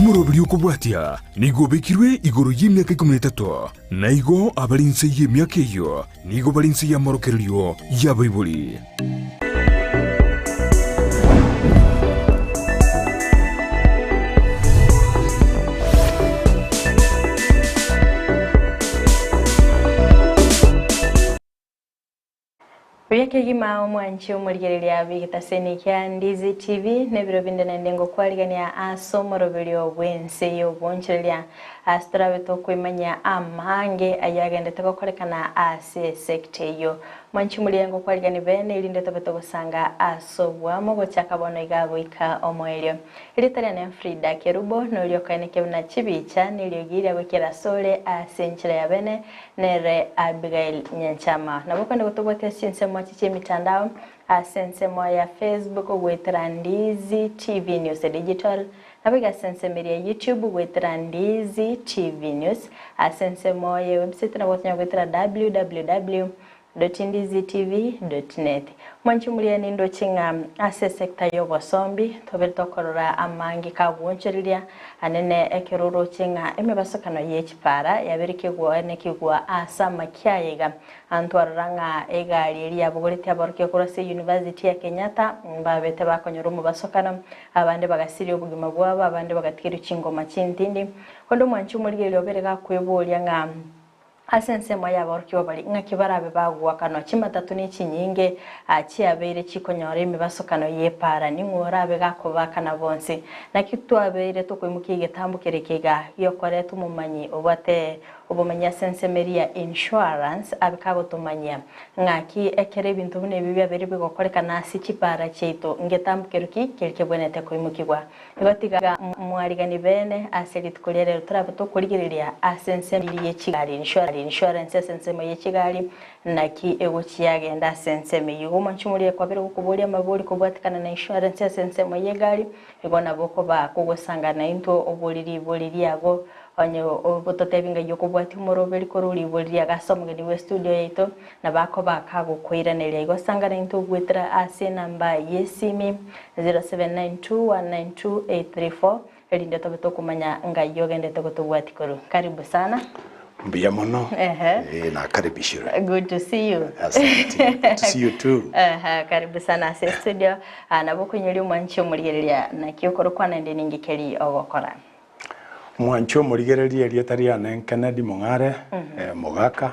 umurobiri ukubwatia nigo bekirwe igoro y'imyaka 13 na igo abarinse y'imyaka iyo nigo barinse y'amorokerio y'abayibuli. Uyake gima omwanchi omurigereria bigitaseni kya Ndizi TV nebiro binde nendengo kwaligania asomorobiri obwense yobonchereria astrabe to kwimanya amange ayagendete gukorekana ase sector yo mwanchi muriengo kwaligani bene irinde tobeto gusanga asobwamo gochakabono igagoika omoelio ilitaria ne Frida Kerubo no lyo kaneke na chibicha nilyogira gukira sole asenchira ya bene nere Abigail Nyanchama naboko ndogotobotya sinse mwachiche mitandao asense moya Facebook gwetera Ndizi TV News Digital nabiga sense media YouTube gwetera Ndizi TV News asense moya website na botnya gwetera www.ndizitv.net mwanchi muliani ndo chinga ase sector yo bosombi tobelto korora amangi kabwoncheriria anene ekeroro chinga emebasokano yechipara yabirike gwa nekigwa asa makyayega antwaranga egali ya bugoriti abaruke kurase University ya Kenyatta mbabete bakonyoro mu basokano abande bagasiri obugima bwabo abande bagatikira chingoma chintindi kondo mwanchi muliye oberega kwebulya nga asense moya barukyo bali ngakibarabe bagwa kano chimatatu ni chinyinge achiabere chikonyore imibasokano yepara ningorabe gakobakana bonse nakitwabere tokwimukige tambukerekega yokore tumumanyi obate obumanya sense meria insurance abikago tumanya ngaki ekere bintu bune bibya beri bigokoreka nasi chipara cheito ngetambukeruki kelkebonete kwimukigwa igotiga mwarigani bene aselit kulere turabato kurigireria asense meria chigali insurance sense meria chigali naki egochi yagenda sense meyi umanchumulie kwabere kukubolia mabuli kubwatikana na insurance sense meya gali igona boko ba kugosanga na into oboliri yago onyo obototebinga yokubwati morobeli koruli bolia gasomugeni we studio yeto na bako bakago koiranele igosanga na into gwetera ase namba yesimi 0792192834 elinde tobeto kumanya ngayogende tokotobwati koru karibu sana Mbia mono na karibishira. Good to see you. Asante. Good to see you too. Karibu sana ase studio naboko nyiri mwanchi omurigereria na kiokoro kwana ndi ningikeri ogokora mwanchi omurigereria rietari ane Kennedy Mong'Are mogaka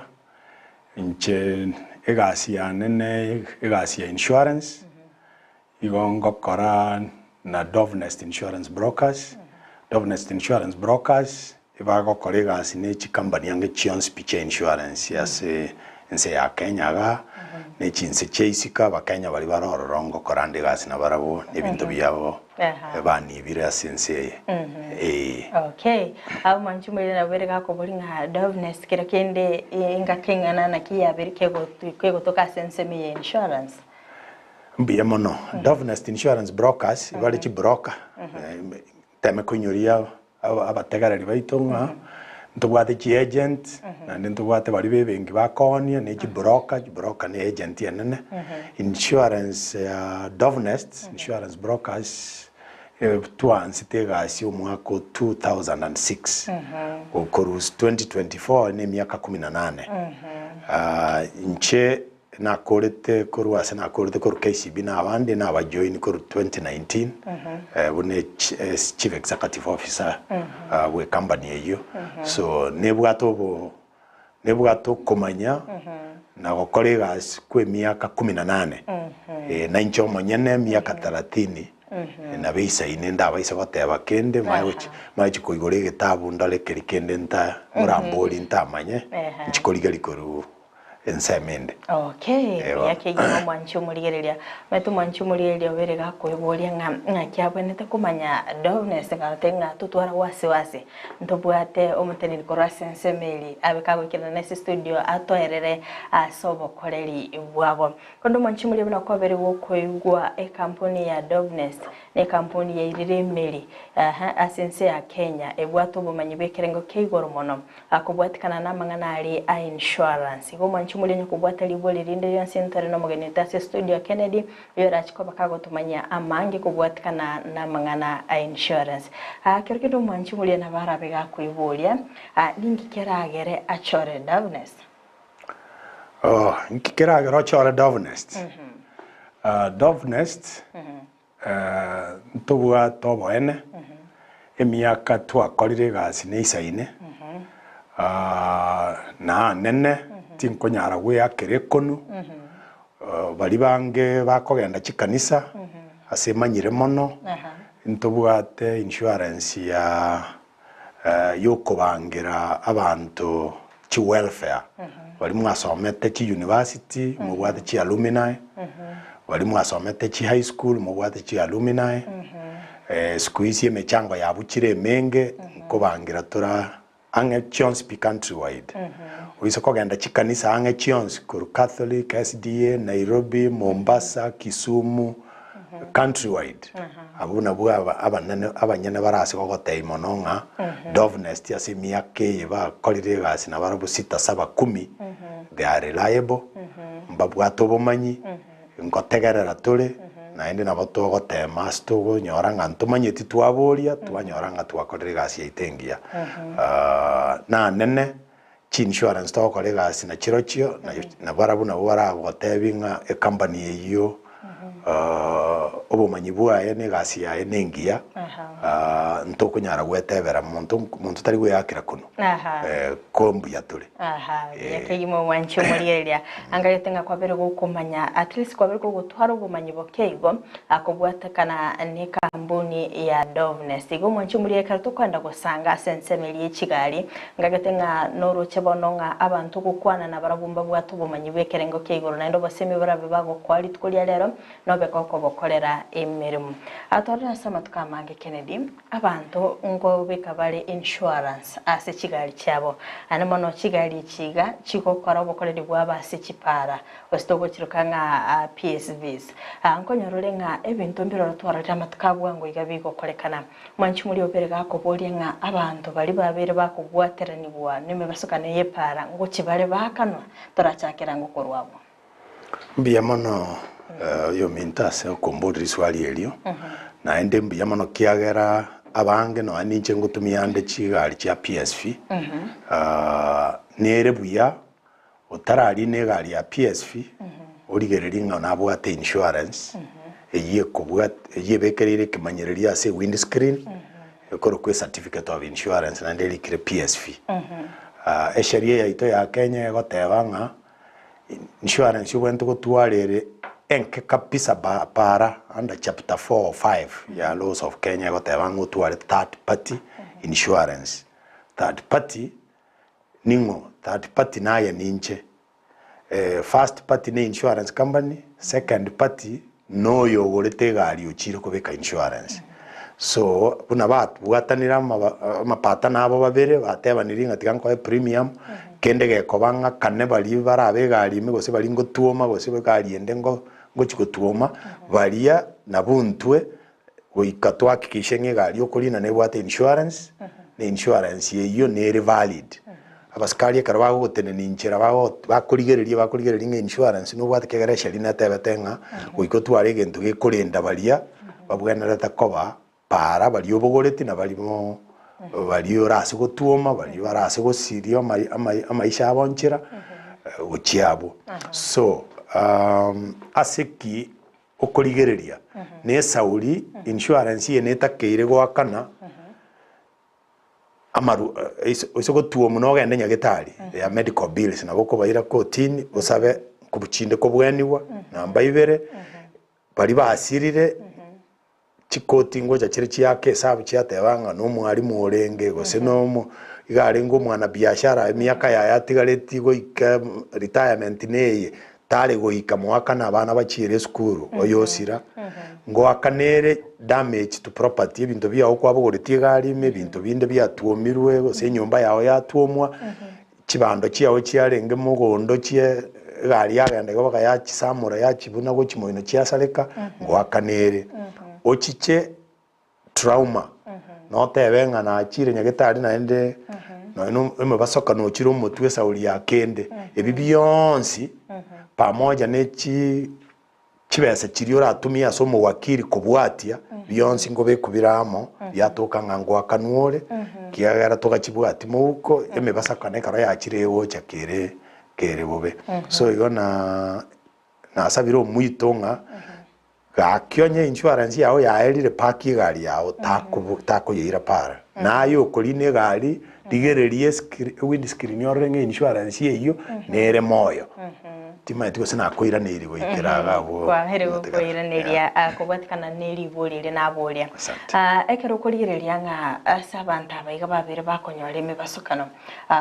nche egasi anene egasi ya insurance igongo kora na Dovenest insurance brokers Dovenest insurance brokers ibago kolega sinechi company yange Chions Picha insurance yase nse ya Kenya ga nechinse cheisika bakenya bali barororongo korande gasi na barabo nebintu byabo bani bira sense okay abo manchu mwele na bereka ko bolinga Dovenest kira kende ingakengana na kiya berike go toka sense me insurance mbiya mono Dovenest insurance brokers bali chi broker teme kunyuria abategarari baitonga ntugwate chi agent na ntugwate bari bebengi bakonia ne chi broker ne agent yanene insurance Dovenest insurance brokers twansi tegasi omwaka 2006 okorus 2024 ne miaka 18 nche na korete korwase na korete kor KCB na abandi na abajoin kor 2019 bune chief executive officer we company eyo so nebwato komanya na gokoregas kwe miaka 18 na incho monyene miaka 30 na beisa inenda baisa bateba kende machi koigore gitabu ndale kerikende nta muramboli ntamanye nchikorigari koru ensemende okay yake gimo mwanchu murigereria metu mwanchu murigereria berega kwebolia nga kyabonete kumanya Dovenest ngatenga tutwara wasi ntobwate omuteni korasense meli abekago kina nese studio atoerere Obokoreri bwabo kondo mwanchu murigereria kwabere wokoigwa e company ya Dovenest ne company ya irire meli asense ya Kenya ebwato bumanyi bekerengo keigoro mono akubwatikana na mangana ali a insurance go mwanchumuli nyukubwata liboli rinde yon sintare no mugeni tase studio Kennedy yora chikoba kago tumanya amangi kubwatikana na mangana a insurance kirkido mwanchumuli na barabe ga kuibolia lingi keragere achore Dovenest nkikiragere achore Dovenest Dovenest ntubwa toboene emiaka twakorire gasi neisaine na nene tinkonyara gweyakire konu bari bange bakogenda chikanisa ase manyire mono ntubwate insurance ya yokobangira abantu chi welfare bari mwasomete chi university mubwate chi alumni bari mwasomete chi high school mubwate chi alumni squeeze emechango yabukire menge kobangira tura ange chons pi countrywide oiso kogenda chikanisa ange chons kuru Catholic SDA Nairobi Mombasa Kisumu countrywide abuna bwa abanyene barase kogotei mononga Dovenest yase miake ba kolire gasi na barabu 6 7 10 they are reliable mbabwato bomanyi ngotegerera tuli na ende na bato gotema stogo nyoranga ntumanyeti twaboria twanyoranga twakorire gasi yaitengia na nene chi insurance to korire gasi na chirochio na barabu na bora gotebinga e company iyo obumanyi bwaye ne gasi yaye nengia ntokunyara gwetebera muntu tari gweyakira kuno kombu yatule yakayimo wancho muriyeria angayetenga kwabere gukumanya at least kwabere gutwara obumanyi bokeigo akobwatakana ne kambuni ya Dovenest igo mwancho muriyeka tukwenda gusanga sensemeli ekigali ngagatenga noruche bononga abantu gukwana na barabumba bwatu obumanyi bwekerengo keigo na ndo basemi barabe bago kwali tukulia lero nobe koko bokorera emirimo atorera sama tukamange Kennedy abantu ngo bekabale insurance ase kigali cyabo animono kigali kiga chikokora bokorera bwabase kipara ositogo kirukanga PSVs ankonyorore nga ebintu mbiro twarata matukabwa ngo igabiko korekana mwanchi muri operega ko bolenga abantu bali babere bakugwateranibwa nime basukane yepara ngo kibale bakanwa torachakira ngo korwabo mbiya mono yo mintase okombodri swali elio na ende mbiya mono kiagera abange no aninche ngutumiyande chigali cha PSV nere buya otarari ne gali ya PSV origereringa nabwate insurance eyiye kubwat eyiye bekerire kimanyereria ase windscreen ekoro kwe certificate of insurance na ndeli kire PSV esheria yaito ya Kenya gotebanga insurance yobwento gotwarere enke kapisa para under chapter 4 or 5 ya laws of Kenya gotebanga gotware third party insurance third party ningo third party naye ninche first party ne insurance company second party no yogorete gari uchire kubeka insurance so buna bwatanira mapata nabo babere batebaniringa tiganko premium kende gekobanga kane bali barabe gari imegose bali ngotuoma gose gari ende ngo chikotuoma balia na buntwe goikatwa kikishenye gari okulina ne bwate insurance ne insurance yeyo ne valid abaskari karaba gotene ninchira bakurigereria insurance no bwate kegeresha lina tebetenga goikotware gento gekurinda balia babwenera takoba para bali obogoreti na balimo bali orase gotuoma bali barase gosirio amaisha abonchira uchiabo so aseki okorigereria ne sauri insurance ye netakeire gwakana amaru iso gotuoma no gende nyagitari ya medical bills na boko bayira kotini usabe kubuchinde ko bweniwa namba ibere bali basirire chikoti ngoja chire chiyake sabu chiyatebanga no mwarimu orenge gose no igare ngo mwana biashara emyaka yatigareti goika retirement neye tare goika mwaka na bana bachire skuru oyosira ngo akanere damage to property ebintu bya okwabo goreti gari me bintu binde byatuomirwe gose nyumba yawe yatuomwa chibando chiawe chiarenge mugondo chie gari yagende gobaga yachisamura yachibuna go chimoino chiasaleka ngo akanere ochiche trauma no tebenga na chire nyagitari na ende no basoka no chiro mutwe sauri ya kende ebi byonsi pamoja nechi chibese chiri oratumia so mu wakiri kubwatia byonsi ngo bekubiramo byatoka ngango akanuore kiagara toka chibwati muko basaka ne karo ya chire wocha kere bobe so yona na sabiro muitonga gakionye insurance yao yaerire paki gari yao tako yira para nayo koline gari digererie windscreen yorenge insurance yeyo nere moyo tima tiko sina koira neri goikeraga go kwa here goira neri akobwatikana neri bolire nabolia ekero kolireria nga asabanta abaiga babere bakonyore mebasokano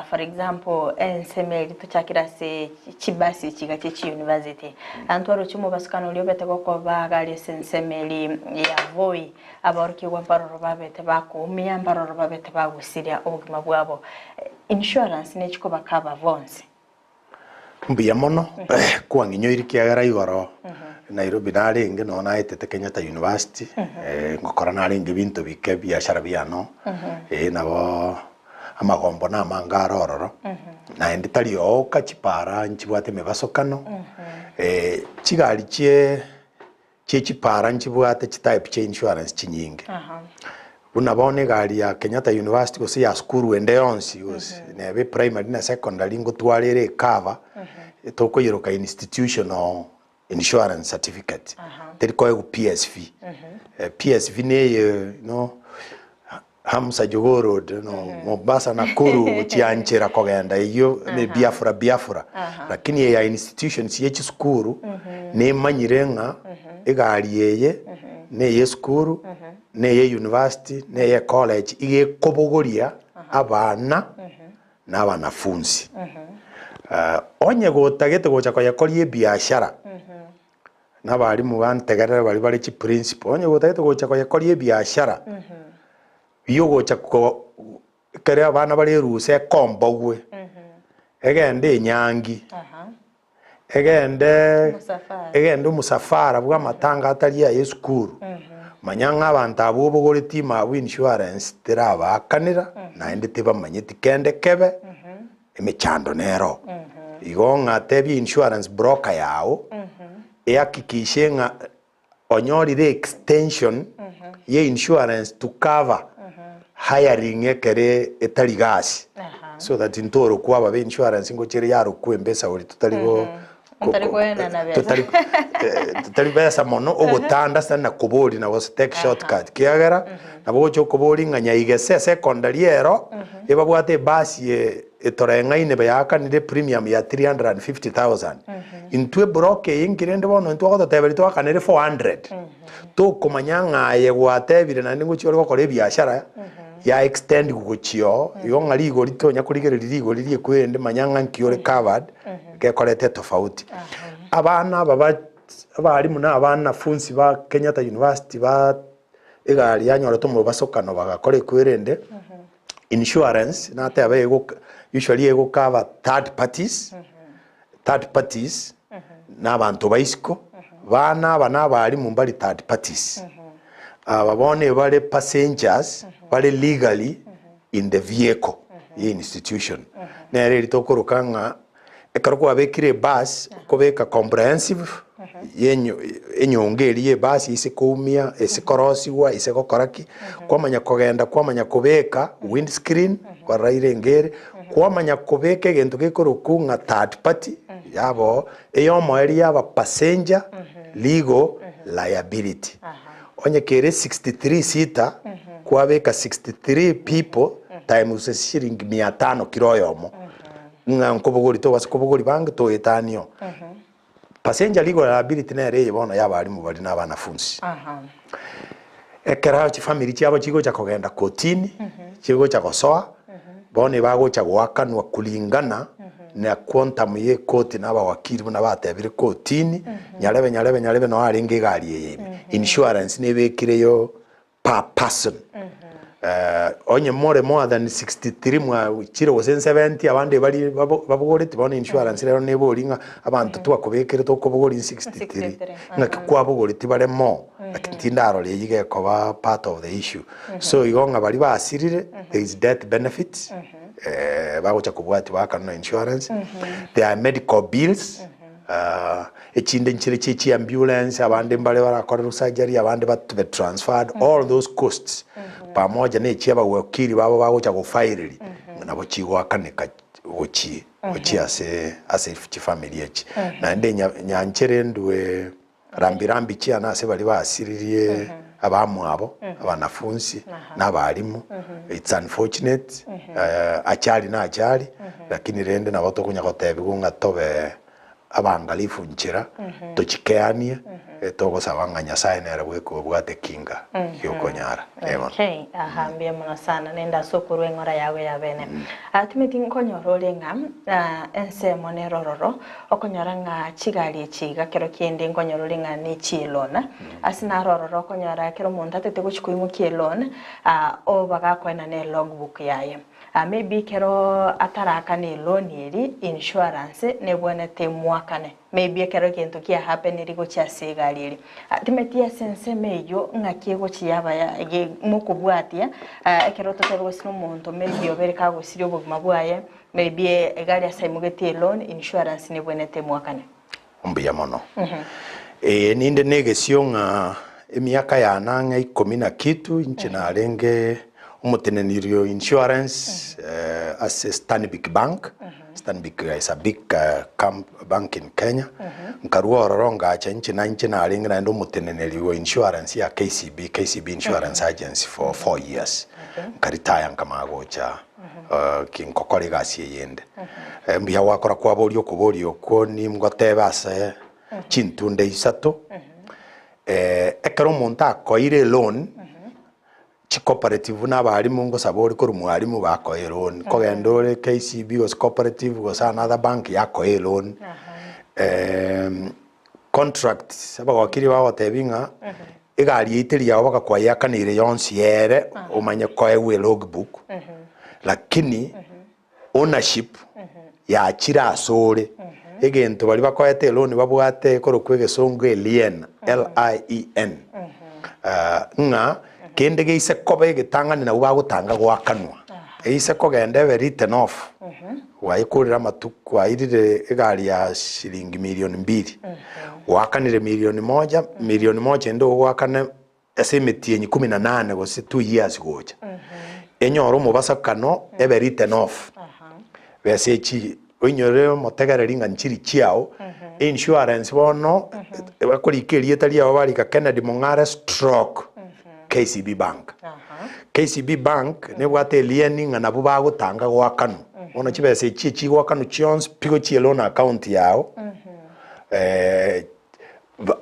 for example ensemeri tuchakira se chibasi chigache chi university antwaro chimo basokano liobete goko bagari sensemeri ya voi abaruki wa baroro babete bako miyambaroro babete bagusiria obugima bwabo insurance nechiko bakaba vonse mbiya mono kwa nginyoiri kiagara igoro Nairobi narenge no naitete Kenyatta University ngokora narenge bintu bike biashara biano nabo amagombo na mangarororo na enditari oka chipara nchibwate mebasokano chigari chipara nchibwate type cha insurance chinyinge unabone gari ya Kenyatta University gosi ya skuru ende yonsi gosi nebe primary na secondary ngo twarere cover toko yiroka institutional insurance certificate teriko ego PSV PSV ne no hamsa jogoro no Mombasa na kuru chianchera kogenda iyo ne Biafra lakini ya institution siyechi skuru ne manyirenga egari yeye ne ye skuru ne ye university ne ye college ige kobogoria abana na wanafunzi onye gotagete gocha kwa yakorie biashara na bali mu bantegerera bali chi principle onye gotagete gocha kwa yakorie biashara iyo gocha ko kare abana bali ruse kombogwe egende nyangi egende musafara bwa matanga atari ya school manyanga abantu abobogore team abo insurance teraba kanira na ende teba manyeti kende kebe emechando nero igonga tebi insurance broker yao ehakikishe nga onyori the extension ye insurance to cover hiring ekere etarigasi so that intoro kwa babe insurance ngo chere yaro kwembesa uri tutarigo tutari besa mono ogotanda sana kubori na was take shortcut kiagera na bocho kubori nganya igese secondary ero eba bwate basi etorenga ine bayaka ni premium ya 350,000 intwe broke ingirende bono ntwa goto tebeli to kanere 400 to komanyanga ye gwatebire na ningo chiro gokore biashara ya extend gugochio yo ngari igori to nyakurigereri igori rie kwende manyanga nkiore covered ke korete tofauti abana bari muna abana funsi ba Kenyatta University ba egari yanyora to mu basokano bagakore kwirende insurance na te abego usually ego cover third parties na abantu baisiko bana bari mu mbali third parties babone bale passengers bale legally in the vehicle institution na reri tokorukanga ekaroko abekire bus kobeka comprehensive enyongeri ye bus isikoumia isikorosiwa isikokoraki kwamanya kogenda kwamanya kobeka windscreen waraire ngere kwamanya kobeka gento gekorokunga third party yabo eyomo eri yaba passenger legal liability onye kere 63 seater kwabeka 63 people times shilingi 500 kiroyomo nkobogori to wasikobogori bange to etanio passenger legal liability na ere bona yabari mu bari n'abanafunzi ekera chi family cyabo kigo cya kogenda kotini kigo cya kosoa bone bago cya gwakanwa kulingana na quantum ye koti n'aba wakiri bona batebire kotini nyarebe no arenge gari ye insurance nebekireyo per person onye more than 63 mwa chiro was 70 abande bali babogorete bona insurance rero neboringa abantu twakobekere tokobogori 63 ngakikwabogorete bare mo akitindaro le yige koba part of the issue so igonga bali basirire there is death benefits bagocha kubwati bakana insurance there are medical bills echinde nchire chichi ambulance abande mbale barakora surgery abande batube transferred all those costs pamoja n'echiaba wakiri babo bagocha gufairiri nabo chigwakaneka gochi ase family echi na nde nyanchere ndwe rambirambi chia nase bali basiririe abamu abo abanafunzi n'abarimu it's unfortunate achali na achali lakini rende nabo tokunya gotebi gunga tobe abangalifu nchira tochikeania togosaba Nyasaye nera bweko bwate kinga yokonyara okay ahambie muno sana nenda sokuru engora yawe ya bene atimeti nkonyoro nga ense monerororo okonyora nga chigali chiga kero kiende nkonyoro nga ni chilona asina rororo okonyora kero muntu atete guchikuimu kielona obaga kwena ne logbook yaye maybe kero ataraka ne loan eri insurance ne bwenete mwakane maybe kero kintu kia happen iri gocha segali eri timetia sense meyo ngakie gochi yaba ya mukubwatia kero totoro sino muntu maybe obereka gosirio buguma bwaye maybe egali asaimugete loan insurance ne bwenete mwakane umbiya mono ninde negesio nga emiaka ya nanga 10 na kitu inchina arenge umutenenirio insurance as a Stanbic Bank. Stanbic is a big bank in Kenya. Nkaruwa ororonga acha nchina alinga na ndo umutenenirio insurance ya KCB Insurance Agency for 4 years. Nkaritaya nkamagocha kinkokore gasi yende. Mbia wakora kwaborio kuborio ko ni mgotebase chintunde isato. Ekero monta akoire loan cooperative n'abarimu ngo sabori ko rumwarimu bakoye loan kogendore KCB was cooperative was another bank yakoye loan contract abagokiri bagotebinga igari itiria bagakwaya kanire yonsi yere umanye koewe logbook lakini ownership ya chira asore egento bali bakoyete loan babwate ko rukwege songe lien LIEN nga kende geise kobe getangana na ubagutanga gwakanwa eise kogende be written off wayikurira matuku wayirire egari ya shilingi milioni 2 wakanire milioni 1 ndo wakane esemeti enyi 18 gose 2 years goja enyoro mubasakano ebe written off besechi oinyore motegareringa nchiri chiao insurance bono bakurikerie tali abo bari ka Kennedy Mong'Are stroke KCB Bank. KCB Bank ne bwate liening na buba gutanga gwakanu. Ono chibese chichi gwakanu chions pigo chielona account yao.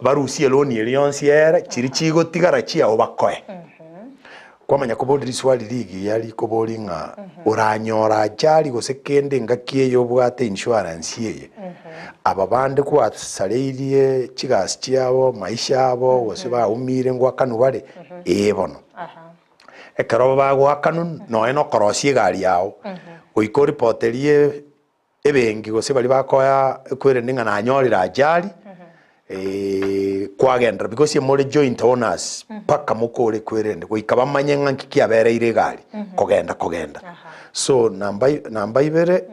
Barusi loan yelionsi era chiri chigo tigara chia obakoe. Kwa manya kubodiri swali ligi yali kubolinga uranyora jali gosekende ngakie yo bwate insurance yeye. Ababande kwa saleirie chigasi chiabo maisha abo wosiba umire gwakanu bale ebono ekero bagwakanu no eno korosie gari yao uiko reporterie ebengi gose bali bakoya kwerendinga na nyorira ajali kwagenda because more joint owners paka mukore kwerende goikaba manyenga kikiabereire gari kogenda so namba ibere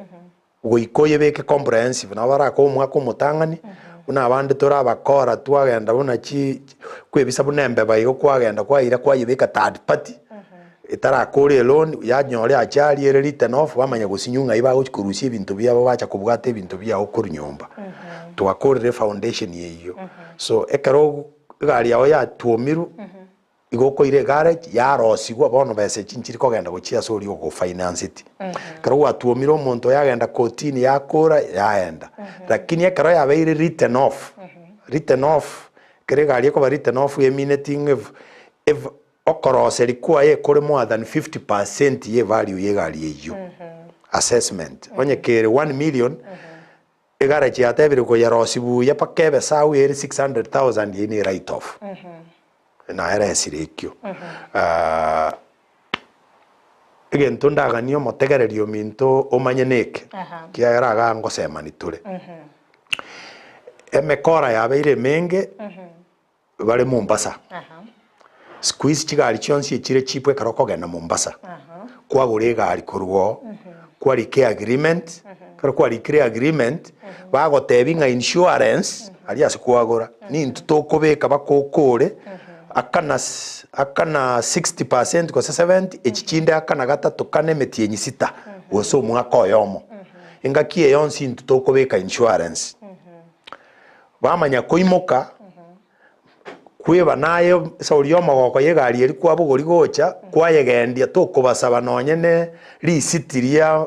goikoye beke comprehensive na bara ko mwako mutangani una abandi tora bakora twagenda bona chi kwebisa bunembe bayigo kwagenda kwaira kwayibeka third party itara kore loan ya nyore achali ere written off bamanya gusinyunga iba kurusia ibintu byabo bacha kubwate ibintu byabo kuri nyumba twakorere foundation yeyo so ekero gari yawe ya tuomiru igoko ire garage ya rosigwa bono bese chinchiri kogenda gochia sori go finance it kero watuomiru omonto yagenda kotini yakora yaenda lakini ekero yabe ire written off kere gari ko written off ye minuting if okorose likuwa ye kore more than 50% ye value ye gari yeyo assessment onye kere 1 million garage ya tebire ko ya rosibu ya pakebe sawu ere 600,000 ye ni write off na era esirekyo egento ndaganio motegererio minto omanyeneke kiagera gango semani tule emekora yabeire menge bale Mombasa squeeze chigari chionsi chire chipwe karoko gena Mombasa kwa gure gari kurwo kwa rike agreement kwa rike agreement bagotebinga insurance alias kwagora ni ntutokobeka bakokore akana 60% kwa 70 echichinde akana gatatu kane metienyi sita woso mwaka oyomo ingakie yonsi ntutokobeka insurance bamanya koimoka kweba nayo sauriyo magoko yegari eri kwa bugori gocha kwayegendia tokobasaba nonyene risitiria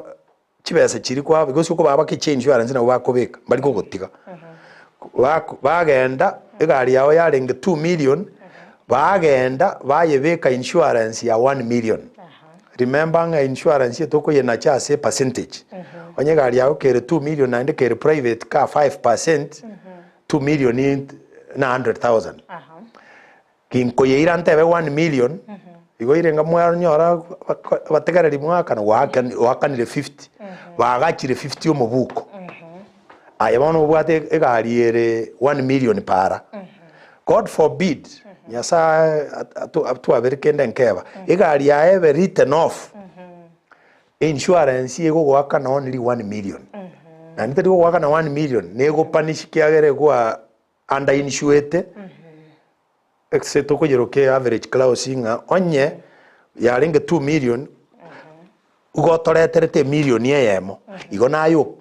chibese chiri kwa because uko baba ki insurance na bakobeka bari kogotiga bagenda egari yawe yarenge 2 million bagenda bayebeka insurance ya 1 million remember nga insurance yetoko yena chase percentage onye gari yawe kere 2 million na kere private car 5% 2 million in 900,000 kinko yeira ntebe 1 million igo irenga mwanyora bategareri mwaka na wakanire 50 bagachire 50 omubuko ayabona ubwate egari ere 1 million para God forbid nyasa atu aberikende nkeba egari ya ever written off insurance yego gwaka na only 1 million na nitari gwaka na 1 million nego punish kiagere kwa under insured except ko yeroke average clause inga onye yaringe 2 million ugo toreterete million yemo igo nayo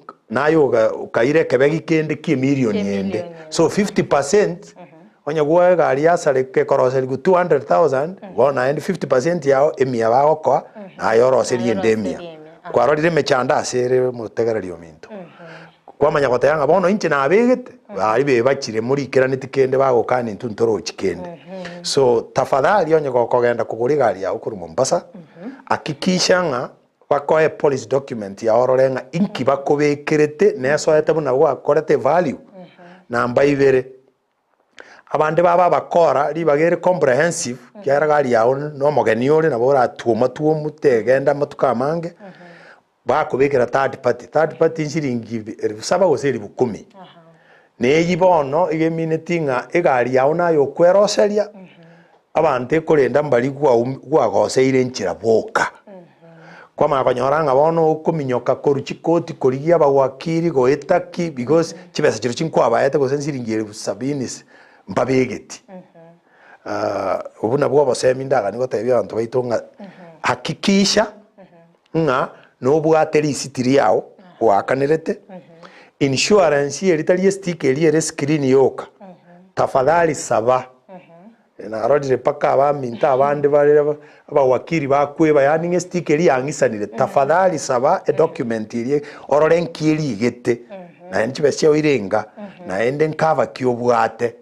kaire kebegi kende ki million yende so 50% onye gwa gari yasale ke koroseli 200,000 wona and 50% yao emia bagoko ayo roseli yende emia kwarorire mechanda asere mutegereri ominto kwamanya gotayanga bono inche na abegete bari be bakire muri kiraniti kende bagokana intuntoro chikende so tafadhali onye gokogenda kuguri gari ya ukuru Mombasa akikishanga bakoe police document ya ororenga inki bakobekerete neso etabuna gwakorete value namba ibere abande baba bakora libagere comprehensive kyara gari yawo no mogeni ore nabora tuoma mutegenda matuka mange bakobekera third party nsiringi 7 goseri 10 neyibono igeminetinga egari yawo nayo kweroseria abante korenda mbali gwa goseire nchira boka kwa makonyoranga bono kuminyoka koruchikoti korigia bagwakiri goetaki because chibesa chiro chinkwa baete gosensiringi 70 mbabegeti ubuna bwo bosemi ndaga ni gotebya abantu baitonga hakikisha nga no bwateri sitiri yao wakanirete insurance yeritali sticker eri screen yoka tafadhali saba na arodire paka abaminta abandi bari abawakiri bakweba yani nge sticker yangisanire tafadhali saba a document iri ororenkiri gete na nchibesya irenga na ende nkava kyobwate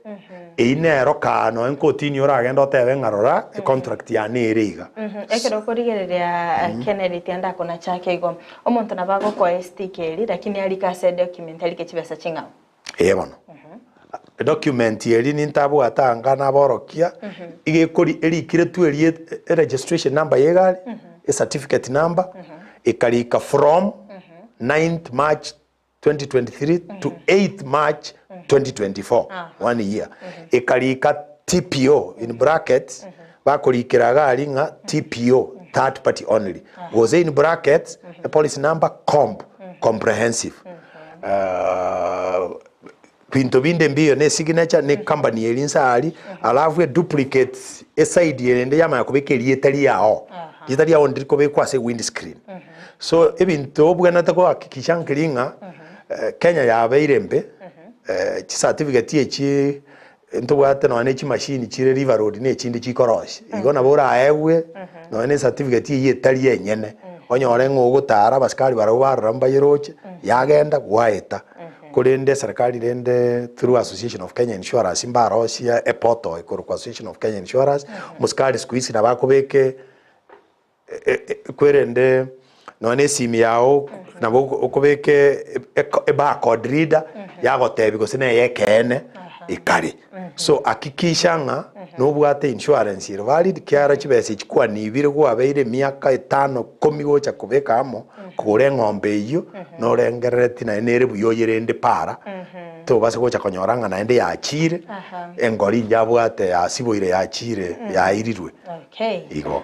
einero kano enkotini oragenda otebe ngarora contract ya neriga ekero korigereria Kennedy tianda kona chake igo omonto nabago kwa sticker lakini alikase document alikechibesa chinga bono document yeri nintabo atanga na borokia igekori erikire tu eri registration number yegari a certificate number ikarika from 9th March 2023 to 8th March 2024 1 year ikarika TPO in brackets bakorikira gari nga TPO third party only was in brackets a policy number comprehensive pinto binde mbio ne signature ne company elinsali alafu a duplicate side yende yama yakubekeri etali yao yetali yao ndiko bekwa se windscreen so ebinto bwana tako akikishankiringa Kenya yabeirembe chi certificate echi ntobwate no ane chi machine chire river road ne chinde chi korosh igona bora aewe no ane certificate yetali yenyene onyore ngogutara baskari baramba yeroche yagenda gwaeta kurende serikali rende through Association of Kenya Insurance imbarosia a portal ikoro Association of Kenya Insurance muskari squeeze na bakobeke kwerende none simi yao nabo okobeke e barcode reader yagotebi gose ne yekene ikare so hakikisha nga nobwate insurance ire valid kiara chibese chikwa nibire gwabeire miaka 5 10 gocha kubeka amo kure ng'ombe iyo norengereti na nere buyoyerende para to base gocha konyoranga na ende yachire engori njabwate yasiboire yachire yairirwe igo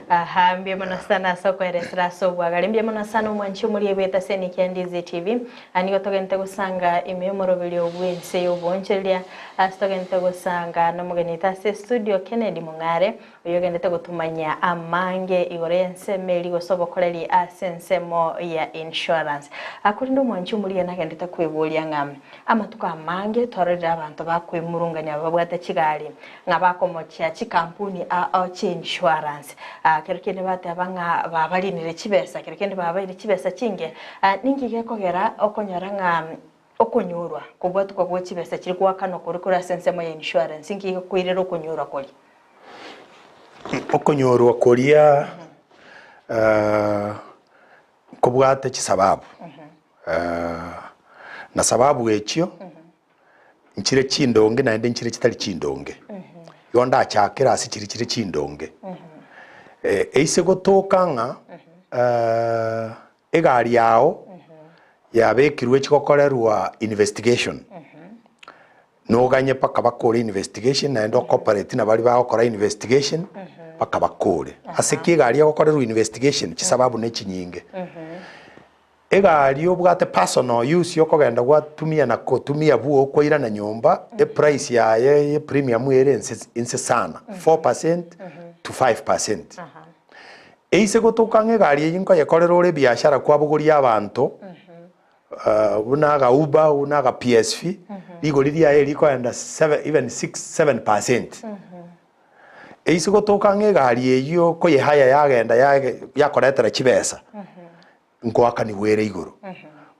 mbia mono sana soko eresra so bwagalimbia mono sana mwanchi muri beta seni Ndizi TV anigo togente gusanga imemorobili obwense yobonchelia astogente gusanga no mugenita se studio Kennedy Mong'Are uyogendete gutumanya amange igorense meli gosobokoreri asensemo ya insurance akulindo mwanchi muri nagendete kwebulia ngam amatuka amange torera abantu bakwemurunganya babwate kigali ngabakomocha chikampuni a insurance kerekende bate abanga babalinire kibesa kerekende babaire kibesa kinge ningi kogera okonyoranga okunyurwa kubwatu kwa kibesa kiri kwakano kuri kuri sensemo ya insurance ngi kwirero okunyurwa kuri okonyorwa koria kubwate kisababu na sababu ekyo nchire chindonge na ende nchire kitali chindonge yonda achakira asi chiri chindonge eise gotokanga egari yao yabekirwe chikokorerwa investigation noganye paka bakore investigation na endo corporate na bali bakora investigation paka bakore aseki egari yakokorerwa investigation chisababu nechinyinge egari obwate personal use yokogenda gwatumia na kotumia buo koira na nyumba price yaye premium ere inse sana 4% to 5%. Eise gotokanga egari yinko yakorera ore biashara kwa buguri abantu unaga Uber unaga PSV ligori ya eri kwenda 7 even 6-7%. Eise gotokanga egari eyo ko yehaya yagenda yakoretera kibesa nkwaka ni were iguru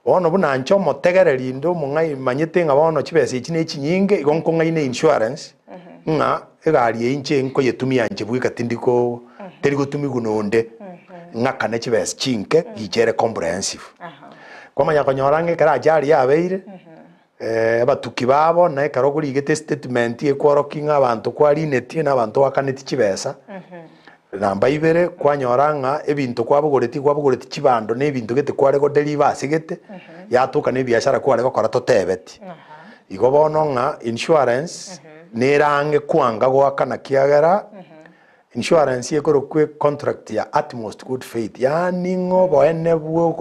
bono buna ncho motegereri ndo mungai manyete nga bono kibese iki neki nyinge igonko ngaine insurance nga egari enche nko yetumia nche bwika tindiko teri gutumi gunonde nga kana kibese chinke gichere comprehensive kwa manya konyorange kara jari yabeire abatuki babo na karoguri igete statement ekworokinga abantu kwari netie na abantu wakaneti kibesa namba ibere kwanyoranga ebintu kwabugoreti kibando ne ebintu gete kwarego deliver asigete yatuka ne biashara kwarego kora totebeti igo bono nga insurance nerange kwanga gwakana kiagera insurance yekoro kwe contract ya utmost good faith yani ngo boene bwo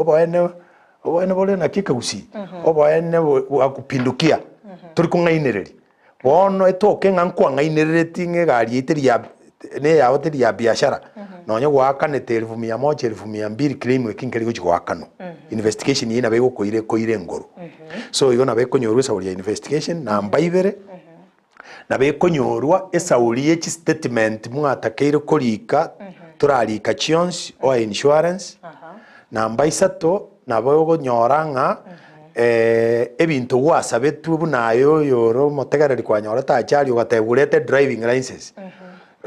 boene bole na kikausi oboene akupindukia turi kungainereri bono etoke nga nkwangainerere tinge gari iteria ne ya hoteli ya biashara nonyo gwakane 1,100 1,200 claim wekinkeri go gwakano investigation yina bego koire ngoro so yo na beko nyorwa sauri ya investigation na mbaibere na beko nyorwa esauri ye statement mwatakeire kolika turalika chionsi o insurance na mbaisato na bego nyoranga ebintu gwasabetu bunayo yoro motegareri kwa nyora ta chali ugatebulete driving license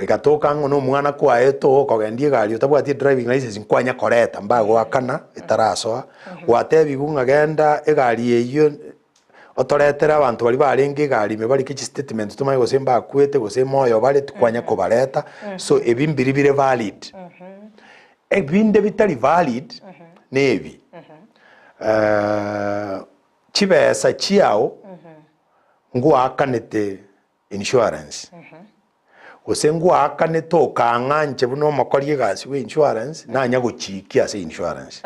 ikatoka ngono mwana kwa eto kogendie gari utabwati driving license nkwanya koreta mbago akana itaraso watebi gungagenda egari eyo otoretera abantu bali barenga gari me bali kichi statement tumaye gosemba kwete gosemoyo bali tukwanya kobareta so ebimbiri bire valid ebinde bitali valid nebi chibesa chiao ngwa akanete insurance osengwa akane to kanganche buno makorie gasi we insurance na nyagochikia se insurance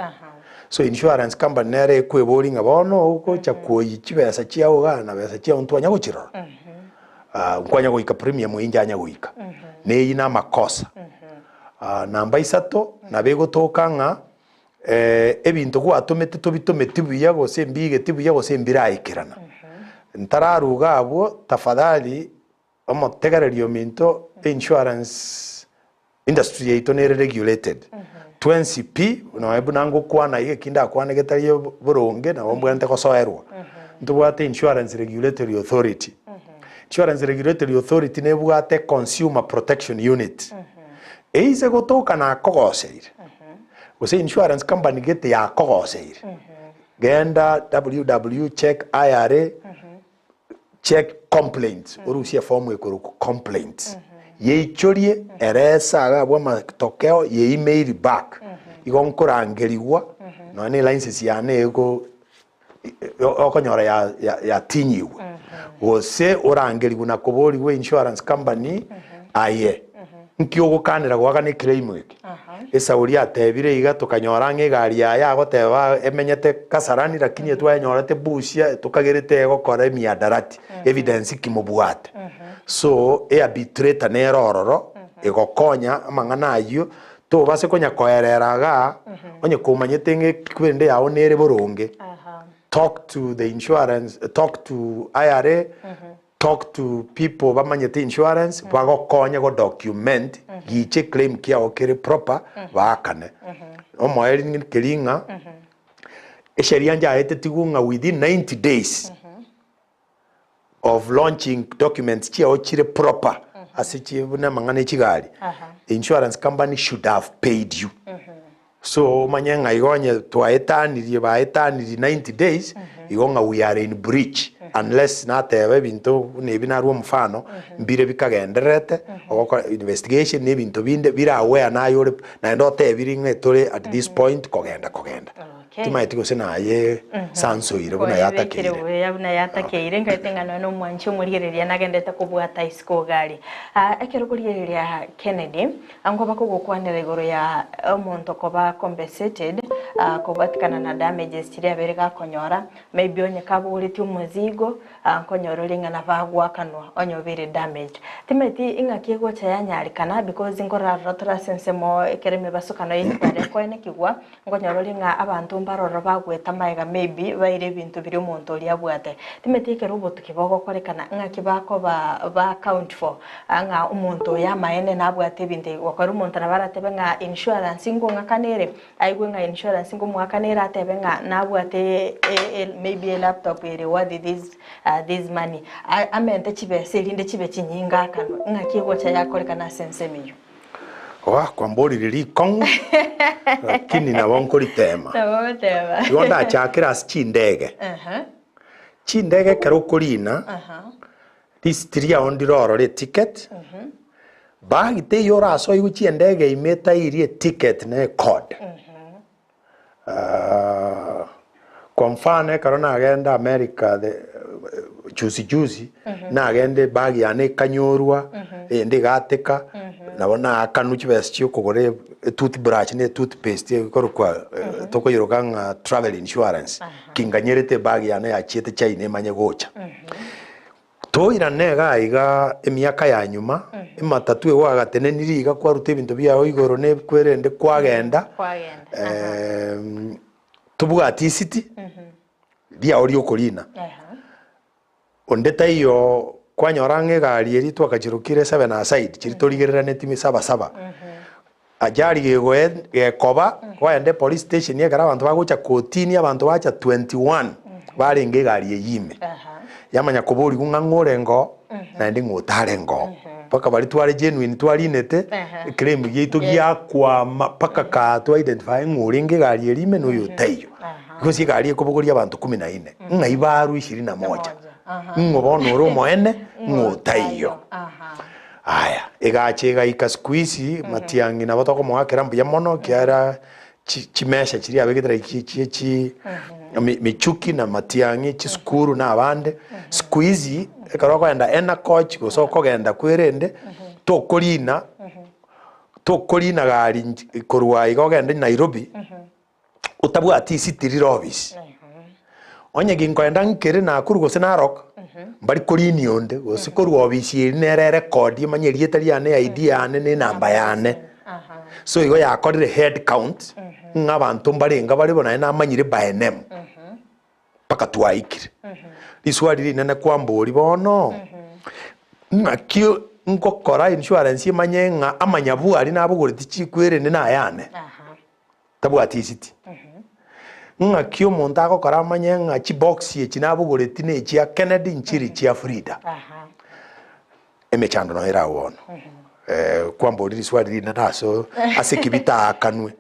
so insurance company nere kweboringa bono uko chakoyi chibesa chiao gana besa chiao ntu nyagochirora nkwanya goika premium inja nyagoika ne ina makosa namba isato na bego tokanga ebintu gwatumete tubitumete buya gose mbige tibuya gose mbiraikirana ntararuga abo tafadhali omo tegarerio minto insurance industry yaito nere regulated 20p no ebunango kwana ige kinda kwana getariyo boronge na bombwente kosoerwa ntubwate insurance regulatory authority insurance regulatory authority nebwate consumer protection unit eise gotoka na kogoseire gose insurance company gete ya kogoseire genda www.check IRA check complaints urusia form ekuru complaints ye ichorie eresa agabwa matokeo ye email back igon kurangeriwa no ni license yane ego okonyora ya tinyiwe wose urangeriwa na kubori we insurance company aye nkiogo kanira gwaga ni claim wiki esa uri atebire iga tukanyora ng'egari ya goteba emenyete kasarani lakini twanyorete bushia tukagerete gokora miadarati evidence kimubwate so arbitrator ne rororo egokonya amang'ana ayo to base konya koereraga onye kumanyete ng'ekwende yawo nere boronge talk to the insurance talk to IRA talk to people bamanyete insurance bagokonya go document giche claim kia okere proper bakane omoeri nkiringa esheria njaete tigunga within 90 days of launching documents chia ochire proper asichi buna mangane chigari insurance company should have paid you so manyenga igonye twaetaniri baetaniri 90 days igonga we are in breach unless natebe bintu nebinarwo mfano mbire bikagenderete ogoko investigation nebintu binde bira aware nayo na ndote biringe tore at this point kogenda timaiti gusinaye sanso ire buna yatakire yabuna yatakire ngaitengana no mwancho murigereria nagendete kubwata isiko gari ekero kurigereria Kennedy ango bakugukwanira igoro ya omonto koba compensated kubatikana na damages tiria berega konyora maybe onye kabuliti umuzigo konyoro lingana bagwa kanwa onyo bere damage timaiti ingakiego chayanyarikana because ngora rotora sensemo ekereme basukano yitare koene kigwa ngonyoro linga abantu baroro bagweta maiga maybe baire bintu biri umuntu uri abwate timetike robot kibogo korekana ngaki bako ba account for anga umuntu ya maene nabwate binde wakora umuntu nabaratebe nga insurance ngo ngakanere aigwe nga insurance ngo mwakanere atebe nga nabwate maybe a laptop ere what this money amente chibe selinde chibe chinyinga kanwa ngaki gocha yakorekana sensemiyo kwa mbori riri kong lakini na wonko litema yonda chakira chindege chindege karukulina distria ondiroro le ticket bagite yora so yuchi ndege imeta iri ticket ne code kwa mfano karona agenda America the juzi na agende bagi ane kanyorwa ndi gateka nabona akanuchi besyo kugore toothbrush ne toothpaste korukwa toko yoroganga travel insurance kinganyerete bagi ane achiete chaine manye gocha toira nega iga emiaka ya nyuma imatatu ewa gatene niriga kwa rute bintu bya igoro ne kwerende kwagenda tubwati city bya ori okolina ondeta iyo kwanyorange gari eri twakachirukire 7 aside chiritorigerera netimi 7 ajari gekoba kwaende police station yegara abantu bagocha kotini abantu bacha 21 barenge gari yime yamanya kuburi gungangorengo na ndi ngotarengo paka bari tware genuine twarinete claim yitu gyakwa paka ka to identify nguringe gari erime no yoteyo because gari ekobogoria abantu 14 ngaibaru 21 ngobono ro moene ngotayo aya egachega ikasqueeze matiangi na batoko mwakera mbuya mono kiara chimesha chiri abegedra chi michuki na matiangi chiskuru na abande squeeze ekaroko enda ena coach gusoko genda kwerende tokolina gari korwa igogenda Nairobi utabwati city office onye ginkoenda nkere na kurugo senarok bari kolini onde osikorwa office nere record yamanyeri etari ane ID ane ne number yane so igo yakorire head count ngabantu mbarenga bari bona na amanyire by name paka twaikire iswari nene kwambori bono ngakio ngokora insurance manyenga amanyabu ari nabuguriti chikwere ne nayane tabwati city ngakio monta agokora manyenga chi box ye chinabuguriti ne chia Kennedy nchiri chia Frida emechando no era wono kwamba uri swali rina naso ase kibita akanwe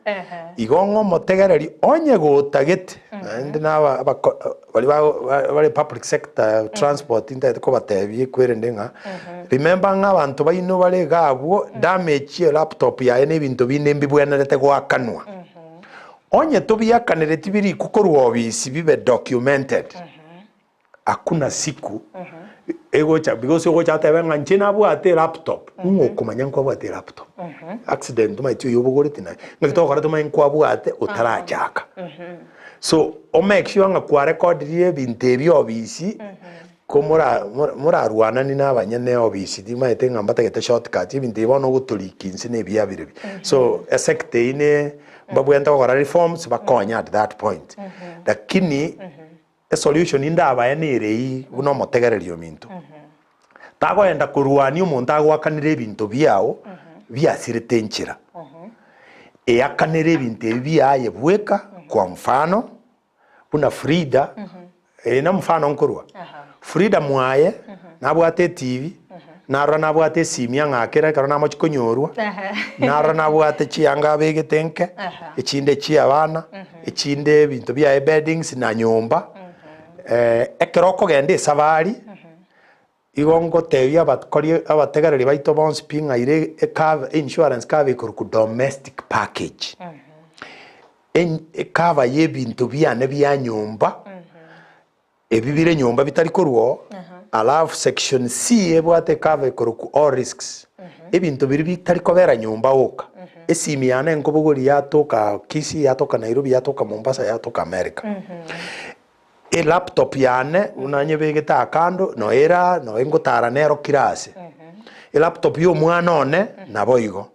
igongo motegereri onye gutagete ndi na bali public sector transport inte ko batebie kwerendenga remember nga abantu baino bale gabo damage ya laptop ya ene bintu bine mbibwenerete gwakanwa onye tubiakanire tibiri kukorwa obisi bibe documented hakuna siku egocha because egocha tabenga nchina bwate laptop kumanya nko bwate laptop accident maitio yobogorete na ngitoka tuma nko bwate utarachaka so o make sure nga kwa record rie binte obisi ko mura ruana ni nabanyene obisi di maite ngambata gete shortcut binte bono gutulikinse ne biabire so a sector ine babwenta ko reforms bakonya at that point lakini a solution indaba yanirei uno motegererio mintu tago enda kuruani umuntu agwakanire ibintu byao byasirite nchira akanire ibintu byaye bweka kwa mfano buna Frida na mfano nkurwa Frida mwaye nabwate TV naro nabwate simya ngakera karo namo chikonyorwa naro nabwate chianga begetenke ichinde chi abana ichinde ibintu bya beddings na nyumba ekeroko gende savari igongo tebia batkori abategareri baito bonse pinga ire cover insurance cover ku domestic package cover yebintu byane bya nyumba ebibire nyumba bitari korwo alafu section C ebwate cover ku all risks ebintu biri bitari kobera nyumba oka esimi yana nkobogori yatoka Kisii yatoka Nairobi yatoka Mombasa yatoka America e laptop yane unanye begeta akando no era no engotara nero kirase e laptop yo mwana one naboigo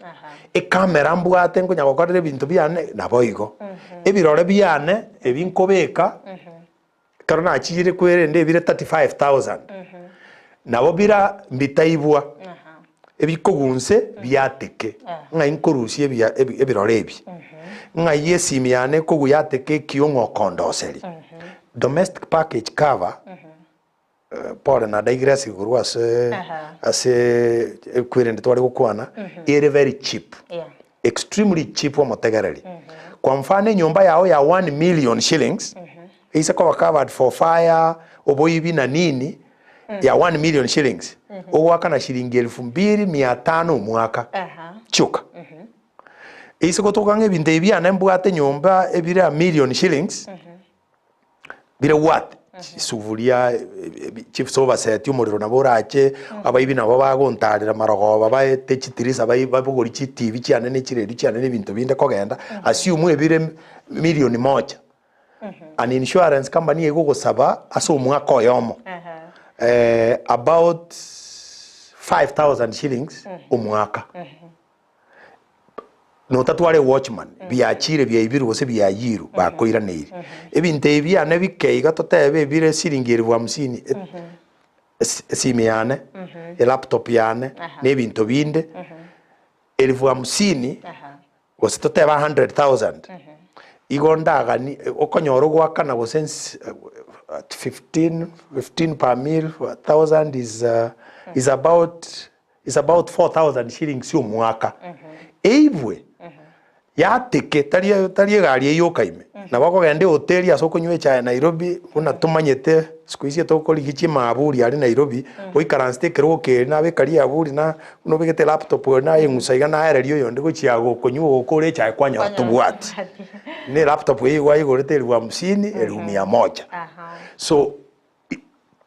e camera mbwate ngo nyagokorere bintu byane naboigo e birore byane ebinkobeka karona achire kwere nde bire 35000 nabo bira mbitaibwa ebikogunse byateke nga inkorusie ebirore ebi nga yesimi yane koguyateke kiyongo kondoseri domestic package cover por na digress guru ase kwirende twari gukwana ere very cheap extremely cheap wa motegereri kwa mfano nyumba yao ya 1 million shillings isa kwa covered for fire oboyibi na nini ya 1 million shillings owaka na shilingi 2500 mwaka chuka isa kutoka ngebinde byana mbwate nyumba ebira million shillings bire what suvuria chief soba set umuriro naborache abayibi nabo bagontarira marogo baba techitirisa babugori chi TV cyane ne kireri cyane ne bintu binde kogenda assume ebire million moja an insurance company ego gusaba aso mwaka oyomo about 5000 shillings umwaka no tatware watchman biachire byaibiri bose byayiru bakoira neiri ebinte byane bikeiga totebe bire siringiri bwa 50 simi yane e laptop yane ne bintu binde elfu 50 was toteba 100000 igondaga ni okonyoro gwakana go sense 15 per mil 1000 is about 4000 shillings yo mwaka eibwe ya teke tari gari yo kaime na bako gende hotel ya soko nywe cha Nairobi una tumanyete sikuisi to ko ligichi maburi ari Nairobi oikaranste kero ke na be kari aburi na no begete laptop na yengusaiga na ererio yonde go chiago konywo ko le cha kwanya tubwati ne laptop yewa igorete elfu 50 elfu 100 so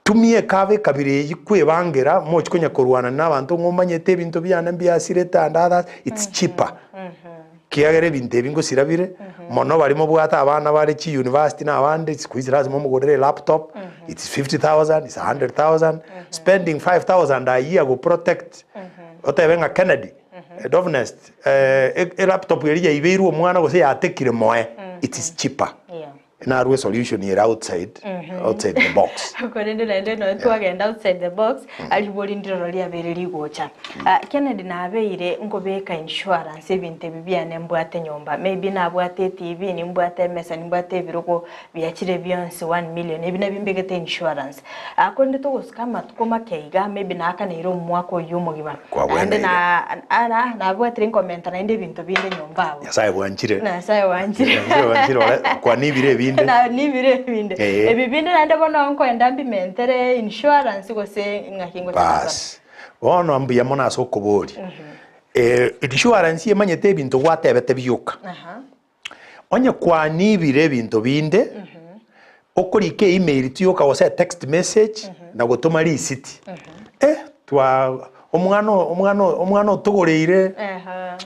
tumie kave kabire yikwebangera moch konya korwana n'abantu ngomanyete bintu byana byasireta and others it's cheaper kiagere binte bingo sirabire mono barimo bwata abana bari chi university na abandi squeeze mo mugorere laptop it's 50000 it's 100000 spending 5000 a year go protect otebenga Kennedy Dovenest laptop yeri ya ibeiru omwana go se yatekire moe it is cheaper narwe solution here outside the box korende nende no twagenda outside the box aliboli ndiro lia bereri gocha Kennedy na abeire ngobeka insurance ebinte bibyane mbwate nyomba maybe na bwate TV ni mbwate mesa ni mbwate biruko byakire byonse 1 million ebina bimbegete insurance akonde to skama tukoma keiga maybe na aka neiro mwako yumogiba ande na bwate comment na inde bintu binde nyomba abo yasaye wanjire kwa nibire binde na nibire binde ebibinde nande bono nko endambi mentere insurance gose ngakingo bas bono ambuya mona sokobori insurance yemanyete bintu gwatebete byuka onye kwa nibire bintu binde okorike email tuyuka wose text message na gutuma receipt twa omwana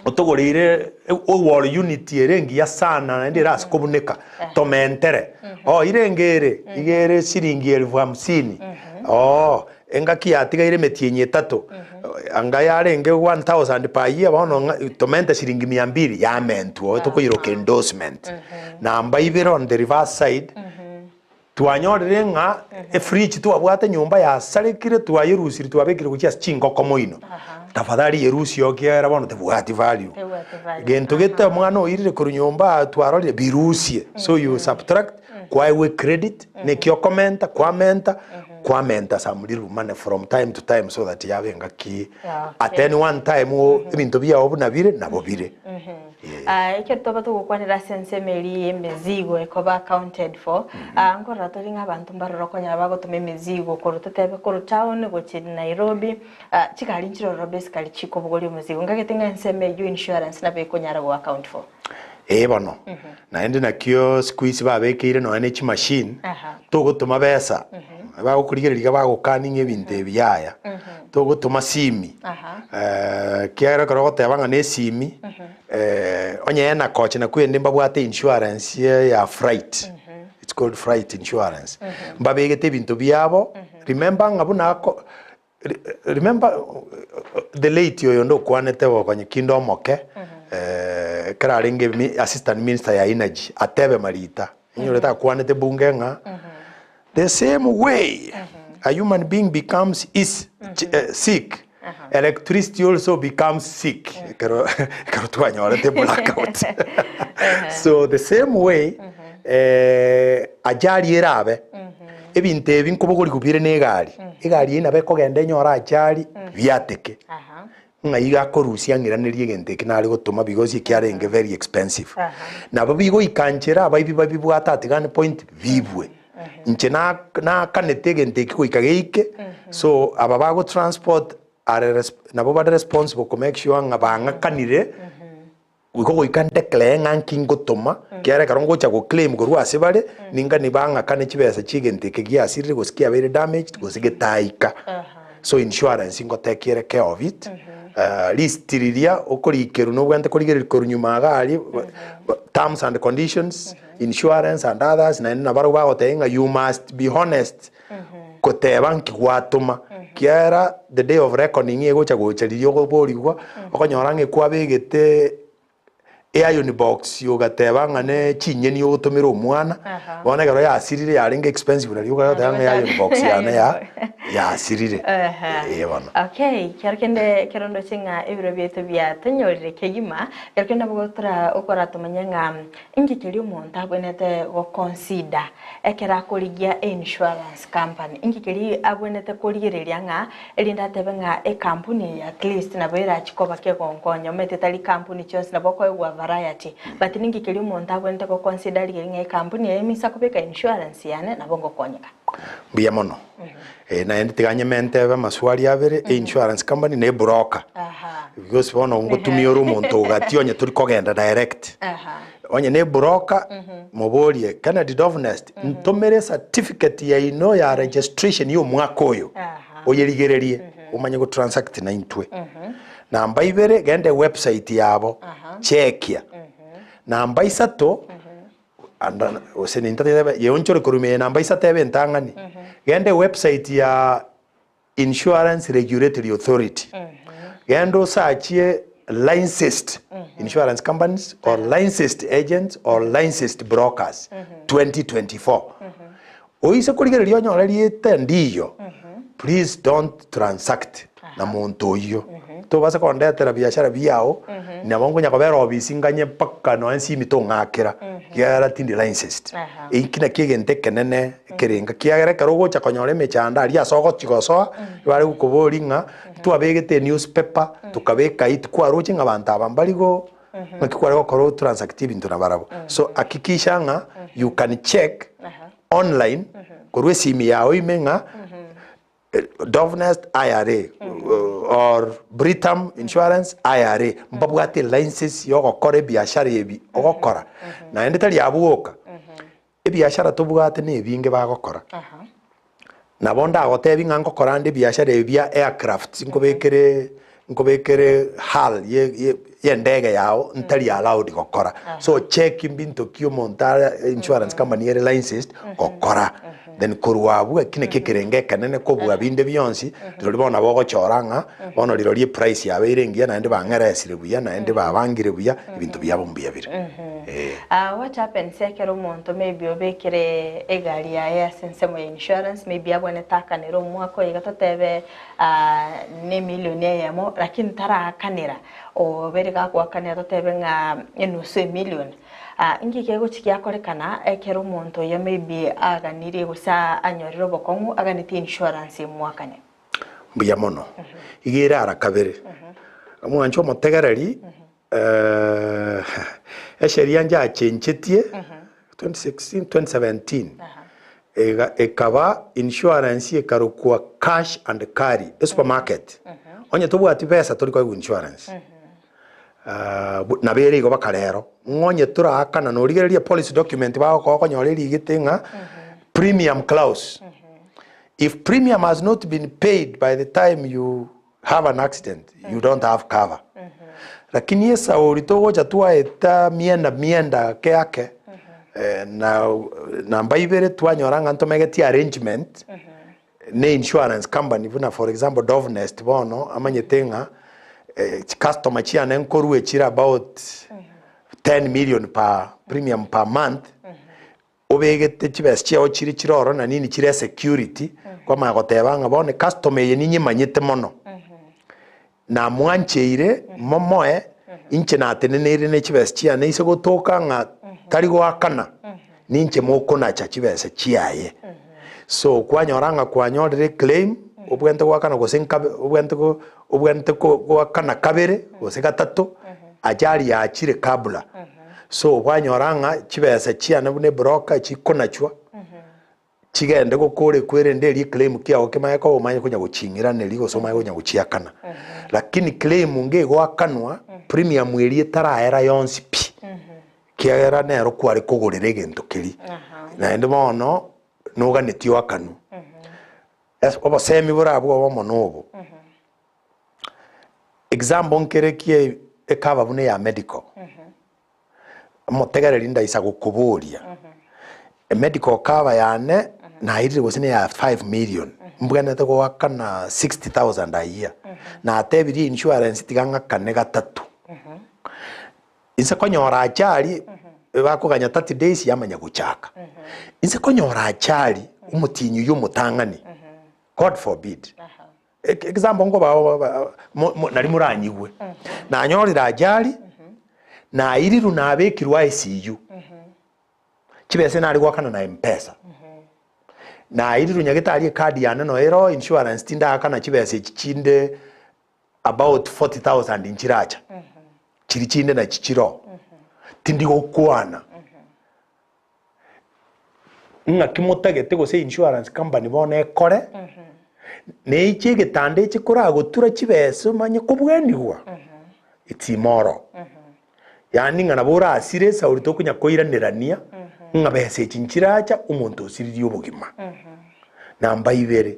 otogoreire wall unit erengi ya sana ndi ras kubuneka tomentere igere shilingi 50,000 engaki yatigaire metienye 3 anga yarenge 1000 pa year bono tomente shilingi 200 ya mentu tokoyiroke endorsement na mbaibero on the reverse side twanyorere nga fridge twabwate nyumba ya sarekire twayirusiri twabekire kukia chingo komoino tafadhali yerusi yokera bono tebwati value gento geta mwana oyirire ku nyumba twarorire birusie so you subtract kwa we credit ne kyo commenta samliru mane from time to time so that yabenga ki at any one time ebintu bya obunabire nabobire Ekyotoba tukukwanira sense meri emezigo ekoba accounted for ngora tolinga abantu mbarorokonya bagotuma emezigo korutotebe koru town gochi Nairobi chikali nchiro basically chiko bugoli omuzigo ngagetenga enseme you insurance na bekonyara go account for bono naende nakyo squeeze babekire no ane machine tugutuma besa bagukurigereriga bagukaninga ebintu ebyaya tugutuma simi kiara karogoteba nga ne simi onye na coach na kwende mbabwate insurance ya freight it's called freight insurance mbabegete ebintu byabo remember the late yoyo ndo kwanete wakanye kindo moke kararenge assistant minister ya energy atebe marita inyoreta kwanete bunge nga the same way a human being becomes sick electricity also becomes sick karo twanyorete blackout so the same way ajali erabe ebintu ebinkobogori kubire negari egari ina beko gende nyora ajali byateke ngayiga korusia ngiranirie gente kinari gutuma bigozi kyarenge very expensive na babigo ikanchera abibwata atigane point bibwe nche na kanete gente kikoikageike so ababago transport are nabo bad responsible to make sure ngabanga kanire wiko ikande klenga nkingotoma kyara karongo cha go claim go rwasibare ninga nibanga kane kibesa chigente kegiasirire go skia very damaged go sigetaika so insurance ingo take care of it listiriria okorikeru no gwante korigerera korunyuma gari terms and conditions insurance and others na baro bagotenga you must be honest koteba nkigwatuma kiara the day of reckoning ego cha gocheririo go borigwa okonyorange kwabegete iron box yogateba ngane chinyeni yogutumira omwana bona garo ya asirire yaringa expensive na yoga tanga iron box yana ya asirire bona okay kyarkende kerondo chinga ebiro byeto bya tanyorire kegima kyarkende bogotra okora tumanyanga ingikiri umuntu abwenete go consider ekera koligia insurance company ingikiri abwenete koligereria nga elinda tebenga e company at least na bera chikoba ke konkonya metetali company chose na boko wa variety but ningikiri umuntu abwenete go consider ligenga e company emisa kubeka insurance yane na bongo konyeka buya mono na endiganye mente bamaswali abere insurance company ne broker because bono ngotumia umuntu gationye turi kogenda direct onye ne broker moborie Canada Dovenest ntomere certificate ya ino ya registration yo mwaka oyo oyerigererie umanye go transact na intwe namba ibere gende website yabo chekia namba isato anda osenintatebe yonchore kurume namba isatebe ntangani gende website ya Insurance Regulatory Authority gendo saachie licensed insurance companies or licensed agents or licensed brokers 2024. Oise kurigereria onyoreriete ndiyo. Please don't transact na muntu iyo. To basa kondetera biashara biao na bongo nyakobera obisinganye paka no ensi mitongakira kiara tindi licensed. Ikina kigente kenene kirenga kiagere karogocha konyore mechanda ali asogo chigosoa bari gukoboringa twabegete newspaper tukabeka itukwa rochinga abantu abambaligo nakikwara ko transactive into nabarabo. So hakikisha you can check online korwe simi yao imenga Dovenest IRA or Britam Insurance IRA mbabwate licenses yoko kore biashara yebi ogokora na endetali yabuoka biashara tubwate ne binge bagokora na bonda agotebi ngangokora ndi biashara ebia aircraft nkobekere hal ye ndege yao ntali allowed gokora so check imbinto kio monta insurance company yere licensed gokora then kurwabu kine kikirenge kanene ko bwa binde byonsi turibona bogo choranga bono lirori price yabe irengia na ndi bangeresire buya na ndi babangire buya ibintu byabo mbiyabire what happens sekero monto maybe obekere egari ya sense mo insurance maybe abone takanero mwako igatotebe ne milioni yamo lakini tara kanira o berega kwa kanira totebe nga enusu milioni ingi kego chikiakorekana ekero monto ya maybe aganire gusa anyorero bokongu aganiti insurance mwakane mbuya mono igira arakabere amwancho motegereri esheria nja chenchetie 2016 2017 ekaba insurance ekarukwa cash and carry supermarket onye tobwati pesa toliko insurance na bere igo bakarero ngonye turakana no rigereria policy document ba ko konyoreri gitinga premium clause if premium has not been paid by the time you have an accident you don't have cover lakini yesa uritogocha tuaeta mienda keake na mbaibere twanyoranga ntomegeti arrangement ne insurance company buna for example Dovenest bono amanyetenga customer chiane nkorwe chira about 10 million per premium per month obegete chibes chio chiri chiroro na nini chire security kwa magotebanga bone customer ye ninyi manyete mono na mwancheire momoe inche na tenenere ne chibes chiane ise gotoka nga tarigo akana ninche moko na cha chibes chiaye so kwanyoranga kwanyorere claim obwente gwakana gosenka obwente gwakana kabere goseka tato ajali ya chire kabula so kwanyoranga chibesa chiana bune broker chikonachwa chigende gokore kwere ndeli claim kiao kemayako omanye kunya guchingira neligo soma kunya guchiakana lakini claim nge gwakanwa premium eri taraera yonsi pi kiagera nero kwari kugurire gento kiri na ende mono noga netio akanu obo semi burabwo obo monobo example nkerekie ekava bune ya medical motegereri ndaisa gukuburia medical cover yane na iri gusine ya 5 million mbugana to wakana 60,000 a year na atebiri insurance tiganga kane gatatu inse konyora achali bakuganya 30 days yamanya guchaka inse konyora achali umutinyu y'umutangani god forbid example ngo ba nari muranyigwe na nyorira ajali na iri runabekirwa ICU chibese nari gwakana na M-Pesa na iri runyagitari card yana no ero insurance tinda akana chibese chichinde about 40,000 inchiracha chiri chinde na chichiro tindi gokwana nga kimotagete gose insurance company bone kore ne ichi gitande chikora gutura chibese manye kubwendigwa it's immoral yani ngana bora asire sauri to kunya koiranirania nga bese chinchiracha umuntu osiriri obugima namba ibere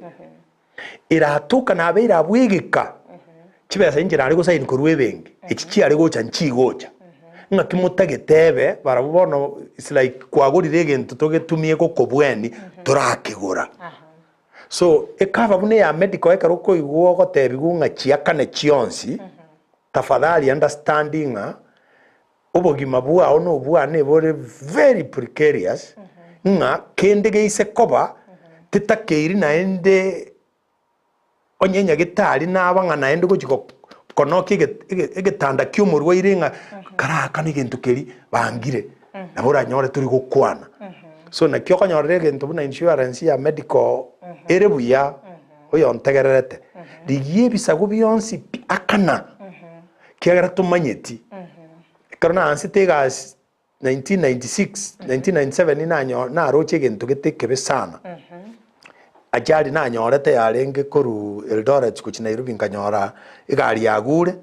iratuka na beira bwigika chibese injira ari gusaini kurwebenge echichi ari gocha nchigocha nga kimutagitebe barabono it's like kwagurire gento togetumie kokobweni turakigura so ekava bune ya medical ekaroko igwo gotebi gunga chiakane chionsi tafadhali understanding obogima bwao no bwane bore very precarious nga kende geise koba titakeiri naende onyenya gitari nabanga naende gochiko konoki egetanda ky'omurwaire nga karaka ni gintu keri bangire nabora nyore turi gukwana so na kyo kanyorere gintu buna insurance ya medical erebuya oyo ntegererete rigie bisago byonsi akana kiagara tumanyeti karona ansitega 1996 1997 nanyo na roche gintu gitekebe sana ajali nanyorete yarenge koru Eldoret kuchina Nairobi nkanyora igari yagure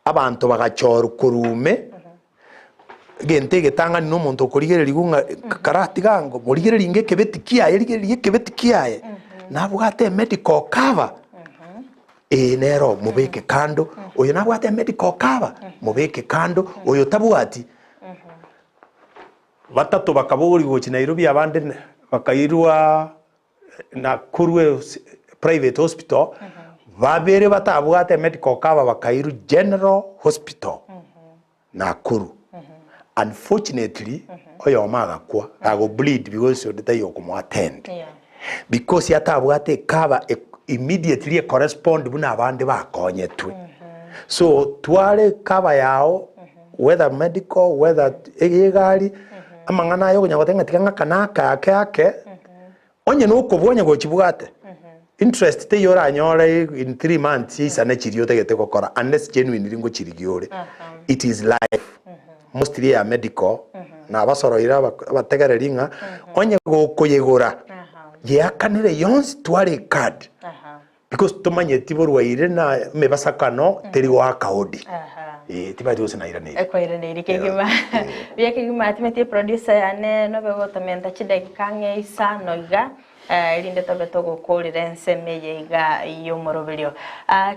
abantu bagachora kurume gente getanga no muntu kurigere ligunga karati gango murigere linge kebeti kiaye ligere kebeti kiaye nabwate medical cover nero mubeke kando oyo nabwate medical cover mubeke kando oyo tabwati batatu bakaburi gochi Nairobi abande bakairwa na kurwe private hospital babere batabwate medical cover bakairu general hospital na kuru unfortunately oyo maga kwa ago bleed because of the yokumo attend because yatabwate cover immediately correspond buna abande bakonyetwe so twale cover yao whether medical whether egari amangana yo kunyagotenga tikanga kanaka yake onye no kubonye go kibwate interest te yora anyore in 3 months isana chiriyo tegete kokora unless genuine ringo chirigiore it is life mostly ya medical na basoroira bategereringa onye go koyegora yakanire yonsi tware card because tumanye tiborwaire na mebasakano teri wa kaodi tibati osina irane eko irane irikegima biakegima atimete producer yane no bego tamenta chidekanga isa noiga irinde tobe togo kolira nseme yiga yomoroberio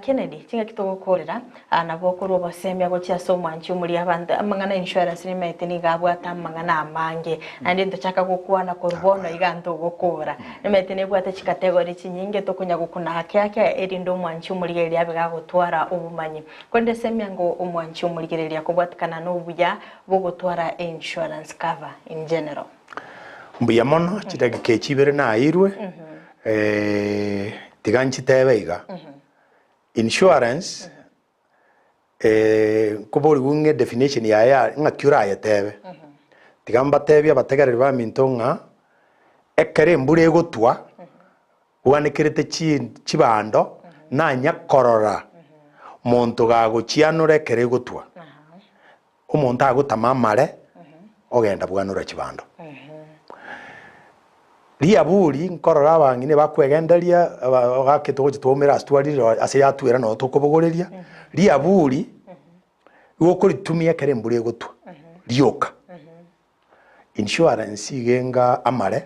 Kennedy tinga kitogo kolira nabokuru bosemya gochya so mwanchi muri abandi amangana insurance limite ni gabwata amangana amange andi ndochaka gukwana korubono yiga ntogokora limite ne bwata chikategori chinyinge tokunya gukuna hake erindo mwanchi muri eri abiga gutwara ubumanyi konde semya ngo umwanchi muri eri yakobwatikana no buya bugutwara insurance cover in general mbuya mono chitagi kechibere na irwe tiganchi tebeiga insurance kubori gunge definition ya ngakura ya tebe tigamba tebya bategerera ba mintonga ekere mbure gotwa uganikirete chibando na nyakorora muntu gago chianure kere gotwa umuntu agutamamare ogenda bwanura chibando ria buri nkorora abangine bakwegenderia gakitoje twomera astwarire ase yatwera no tukobogoreria ria buri gukuri tumia kere mbure gutwa rioka insurance igenga amare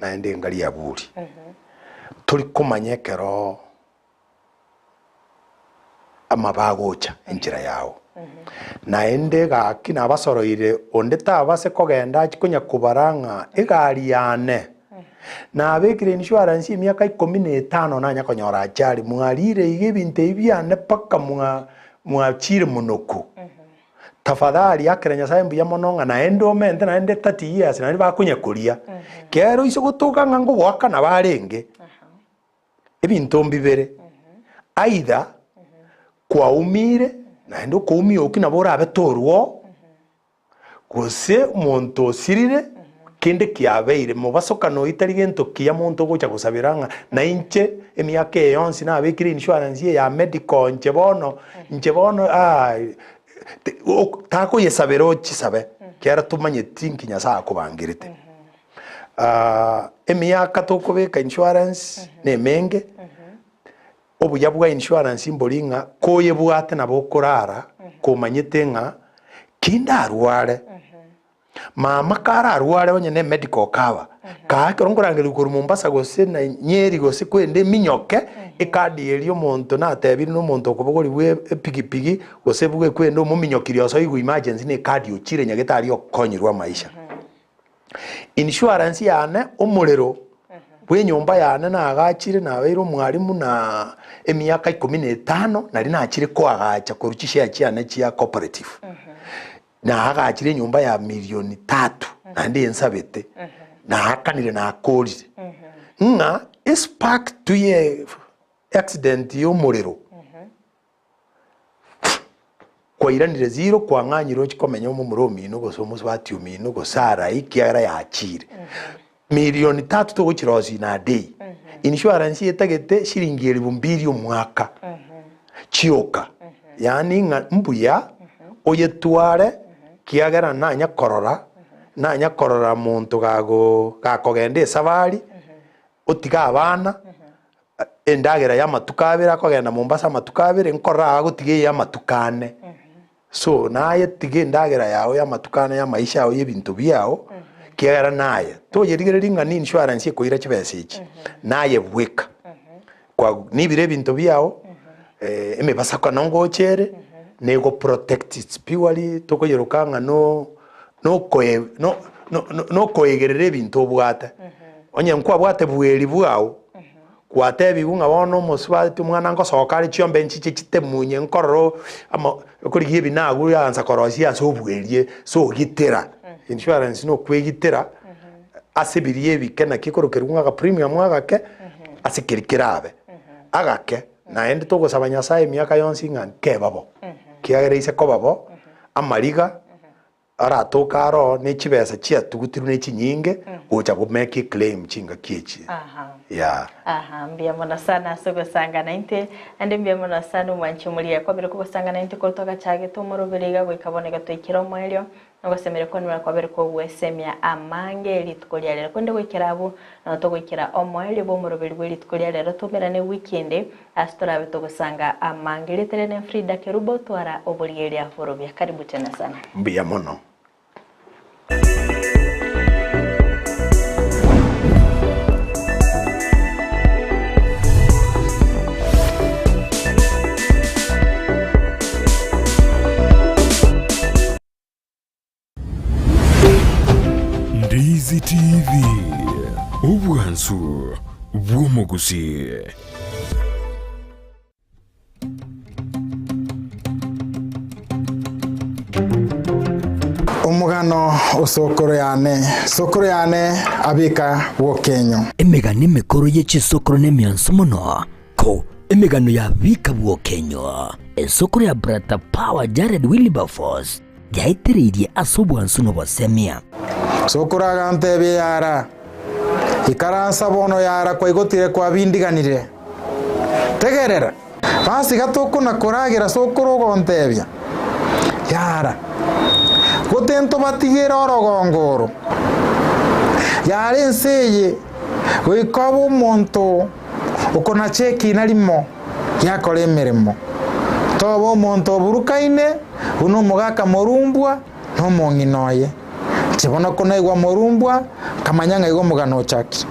na ende ngari ya buri turi kumanyekero amabagocha enjira yawo na ende gakina abasoroire onde tabase kogenda kikunya kubaranga egari yane na abekire insurance imiaka 15 na nyakonyora achari mwarire igebinte ibyane paka mwachire munoko tafadhali akerenya sayembu ya mononga na endo mente na ende 30 years na bakunya kuria kero iso gutuka ngango gwaka na barenge ebintu mbibere aidha kwa umire na endo kuumio ukina bora abetorwo kose monto sirire kinde kiabeire mubasokano itari gento kia muntu gocha gusabiranga na inche emiaka yonsi na abekire insurance ya medical nchebono tako yesabero chisabe kiara tumanye tinkinya sa kubangirite emiaka tokobeka insurance ne menge obuya bwa insurance imbolinga koye bwate nabo korara komanyete nga kinda arware mama kara arware onye ne medical cover ka kerongorangeri kuru Mombasa gose na Nyeri gose kwende minyoke ekadi elio monto na tebiri no monto kobogori bwe pigipigi gose bwe kwende mu minyokiri oso igu emergency ne kadi ochire nyagetari okonyirwa maisha insurance yane omulero bwe nyomba yana na agachire na wero mwalimu na emyaka 15 nari nakire ko agacha kuruchisha yachiana chia cooperative na agachire nyomba ya milioni 3 na ndi ensabete na akanire na akorire nga spark to ye accident yo muriro kwa iranire zero kwa nganyiro chikomenya mu muromi no goso muswati umino go sara ikiara yachire milioni 3 to gochirozi na day insurance yetagete shilingi 2,000 omwaka chioka yani mbuya oyetware kiagera nanya korora muntu gakogende safari otiga abana endagera ya matukabira akogenda Mombasa matukabira nkora agotige ya matukane so naye tige endagera yawe ya matukane ya maisha yawe y'ebintu byao kiagera naye to yerigerelinga ni insurance koira chibesiki naye bweka kwa nibire ebintu byao emebasa kwa nongochere nego protect it purely toko yerukanga no koegerere ebintu obwate onye nkwa bwate bweri bwao kwatebi bunga bono musubati mwana ngosoka ari chiombe nchiche chitemunye nkororo ama kurigiye binagu yanza korosi asobwerie so gitera insurance no kwegitera asibiriye bikena kikorokerunga ka premium agake asikirikirabe agake na ende to gosaba Nyasaye myaka yonsi nganke babo kiagereise ko babo amariga aratoka aro ne chibesa chia tugutiru ne chinyinge ucha go make claim chinga kichi mbia mona sana sogo sanga 90 ande mbia mona sana mwanchumulia kwa bere ko sanga 90 ko toka chage to moroberiga go ikaboneka to ikira mwelyo no gosemere ko nwa kwa bere ko wesemia amange litukolia lero konde go ikirabu no to go ikira omwelyo bo moroberi go litukolia lero to mera ne weekend astora to go sanga amange litere ne Frida Kerubo twara oboligelia forobia karibu tena sana mbia mono Ndizi TV Ubwansu Gusii. Omugano osokoro yane abika wokenyo emigano mikoro y'ekisokoro n'emyanso muno ko emigano yabika wokenyo esokoro ya Brata Power Jared Wilberforce yaitiririe asobwansu no bosemia sokoro agantebe yara ikaransa bono yara kwa igotire kwa bindiganire tegerera basi gatoko na koragira sokoro gontebia yara gotento batigera orogongoro yare nseye goikabo umuntu ukona cheki narimo yakore emirimo tobo umuntu oburukaine uno mugaka morumbwa no monginoye kibona ko naigwa morumbwa kamanyanga igo mugano chaki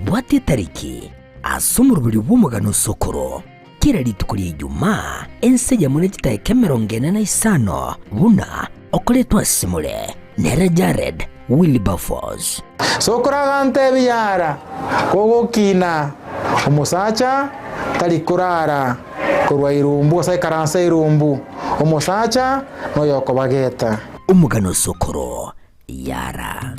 bwati tariki asumurubiri bw'umugano sokoro kira litukuri Ijumaa ense ya mune kitaike 45 buna okoletwa simule nera Jared Wilberforce sokora gante biyara kogokina umusacha talikurara kurwa irumbu sai karansa irumbu umusacha no yokobageta umugano sokoro yara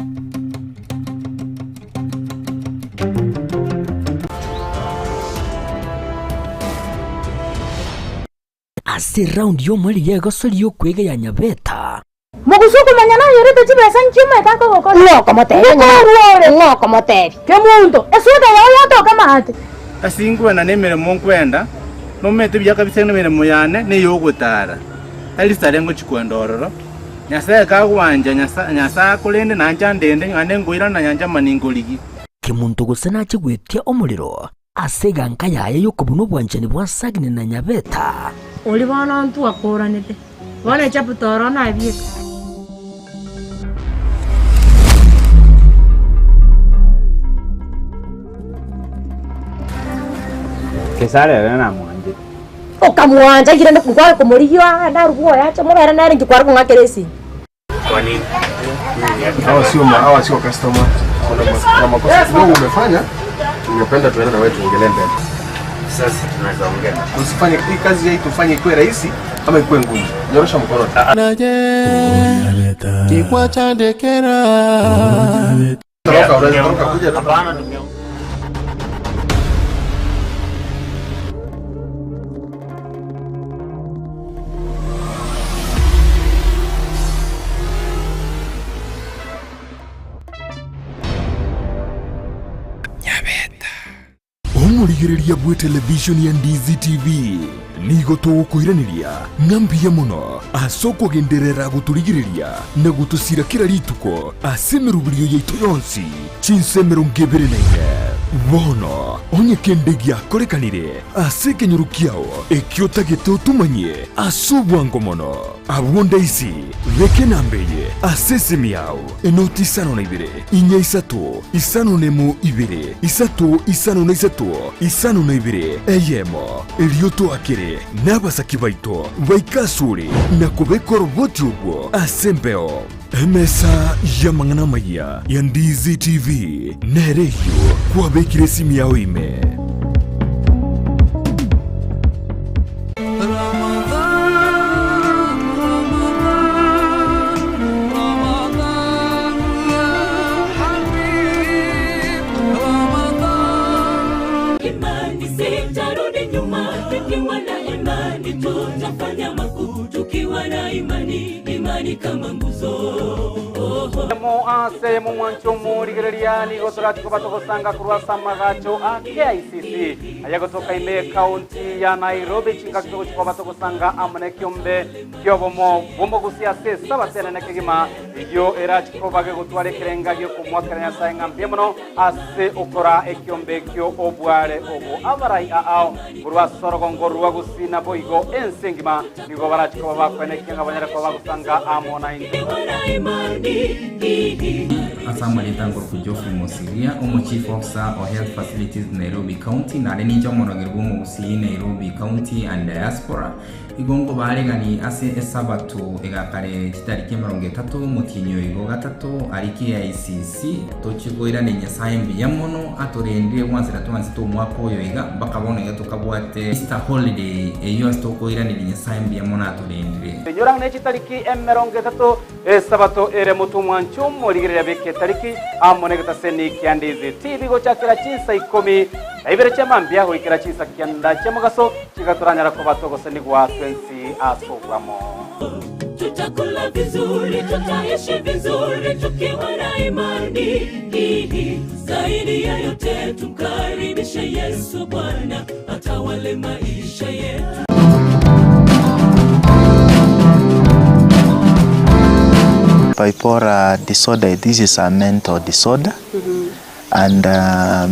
ase round yo mweli yego soli yo kwege ya nyabeta Mogusuku manyana yorete chibesa nchima itako goko ngoko motebi kemuntu esuda yayo toka mahate asingwa na nemere monkwenda no mete byaka bisene mere muyane ne yogutara ali sarengo chikwendororo Nyasaye kagwanja nyasa kulende nanja ndende ngane ngoira na nyanja maningoligi kemuntu gusana chigwetia omuliro asega nkayaye yo kubuno bwanjani bwasagine na nyabeta oli bana ntu akoranite bana chaputoro na biye kesare na mwanje okamwanja girende kugwa komoriyo na rugo yacho mubera nari ngikwara kungakeresi kwani hawa sio customer kuna makosa kidogo umefanya Ningependa tuende na wewe tuongelee mbele. Sasa tunaweza ongea. Usifanye hii kazi hii tufanye ikuwe rahisi ama ikuwe ngumu. Nyorosha mkono. Naje. Kikwa cha ndekera. Toroka kuja. Hapana. Omurigereria bwe television ya Ndizi TV nigo tugukuiraniria ngambia muno asoko genderera guturigireria na gutusira kira rituko asemerubirio yaitu yonsi chinsemero ngebereneire bono onye kendegia korekanire asekenyuru kiao ekiotagete utumanye asubwango mono abwonda isi veke nambeye asesemi yao enoti isano na ibere inya isatu isano nemu ibere isatu isano na isatu isano na ibere eyemo elioto akere n'abasaki baito baikasure na kubekora ubwoti ubwo asembeo emesa y'amangana maya ya Ndizi TV nereyo kuwabekire simu yao ime kama nguzo Mo mwancho murigereria ni gotorati ko batogosanga kurwasa magacho a KICC ayagotoka ime county ya Nairobi chinga kito ko batogosanga amane kyombe kyobomo bombo gusia se sabatene nekegima iyo era chiko bage gutware kerenga yo kumwakaranya sainga mbemono ase okora ekyombe kyo obware obo abarai ao kurwasorogongo ruwa gusina boigo ensengima nigo barachiko bakwene kinga banyara ko bagusanga amona Asama litango kujofu Mosiria, Chief Officer of Health Facilities Nairobi County, na ninja monogerbo Gusii Nairobi County and Diaspora. Igongo baregani ase esabatu egakare kitariki 30 mutinyo igo gatatu ariki ya ICC tochigoira ne nyasaye mbiyamono atorende wanzira tumanzito mwako yo iga bakabone gatukabwate Easter holiday eyo stokoira ne nyasaye mbiyamono atorende yorang ne kitariki 30 esabato ere mutumwancho murigerera beke tariki amone gataseni kyandizi TV go chakira chinsa 10 aibere chamambia ho ikira chinsa kyanda chamugaso kigaturanyara ko batogose gwa 20 asogwamo tutakula vizuri tutaishi vizuri tukiwa na imani zaidi ya yote tukaribishe Yesu Bwana atawale maisha yetu. Bipolar disorder, this is a mental disorder. And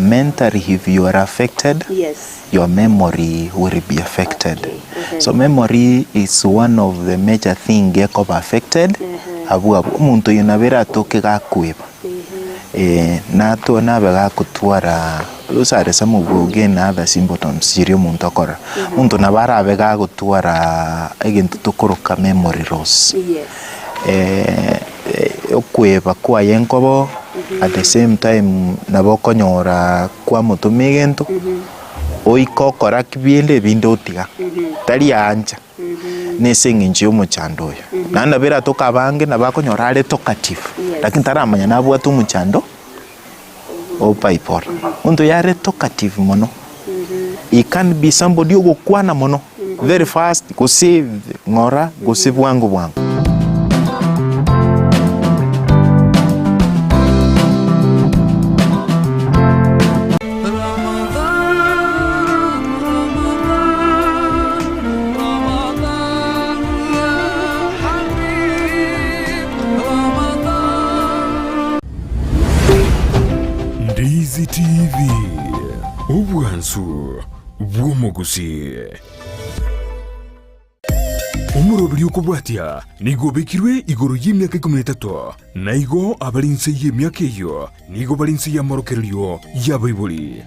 mentally, if you are affected, yes, your memory will be affected. Okay. So memory is one of the major things get affected. Abu muntu yunabera toke gakweba. Na to na bega kutwara usare samu buge na other symptoms sirio muntu akora. Muntu nabara bega kutwara egento tokoroka memory loss. Yes. Okweba kwa yenkobo at the same time nabokonyora kwa mutumigento oikokora kibiende bindotiga tari anja nesenginje omuchando yo nanda bera tokabange nabakonyora ale talkative lakini taramanya nabwatu omuchando o bipolar unto yare talkative mono it can be somebody ogokwana mono very fast go save ngora go save wangu Ndizi TV obwansu bw'omugusii omurobiri okubwatya nigo bekirwe igoro y'emyaka 13 naigo abalinse y'emyaka eyo nigo balinse y'amorokereryo y'abaibuli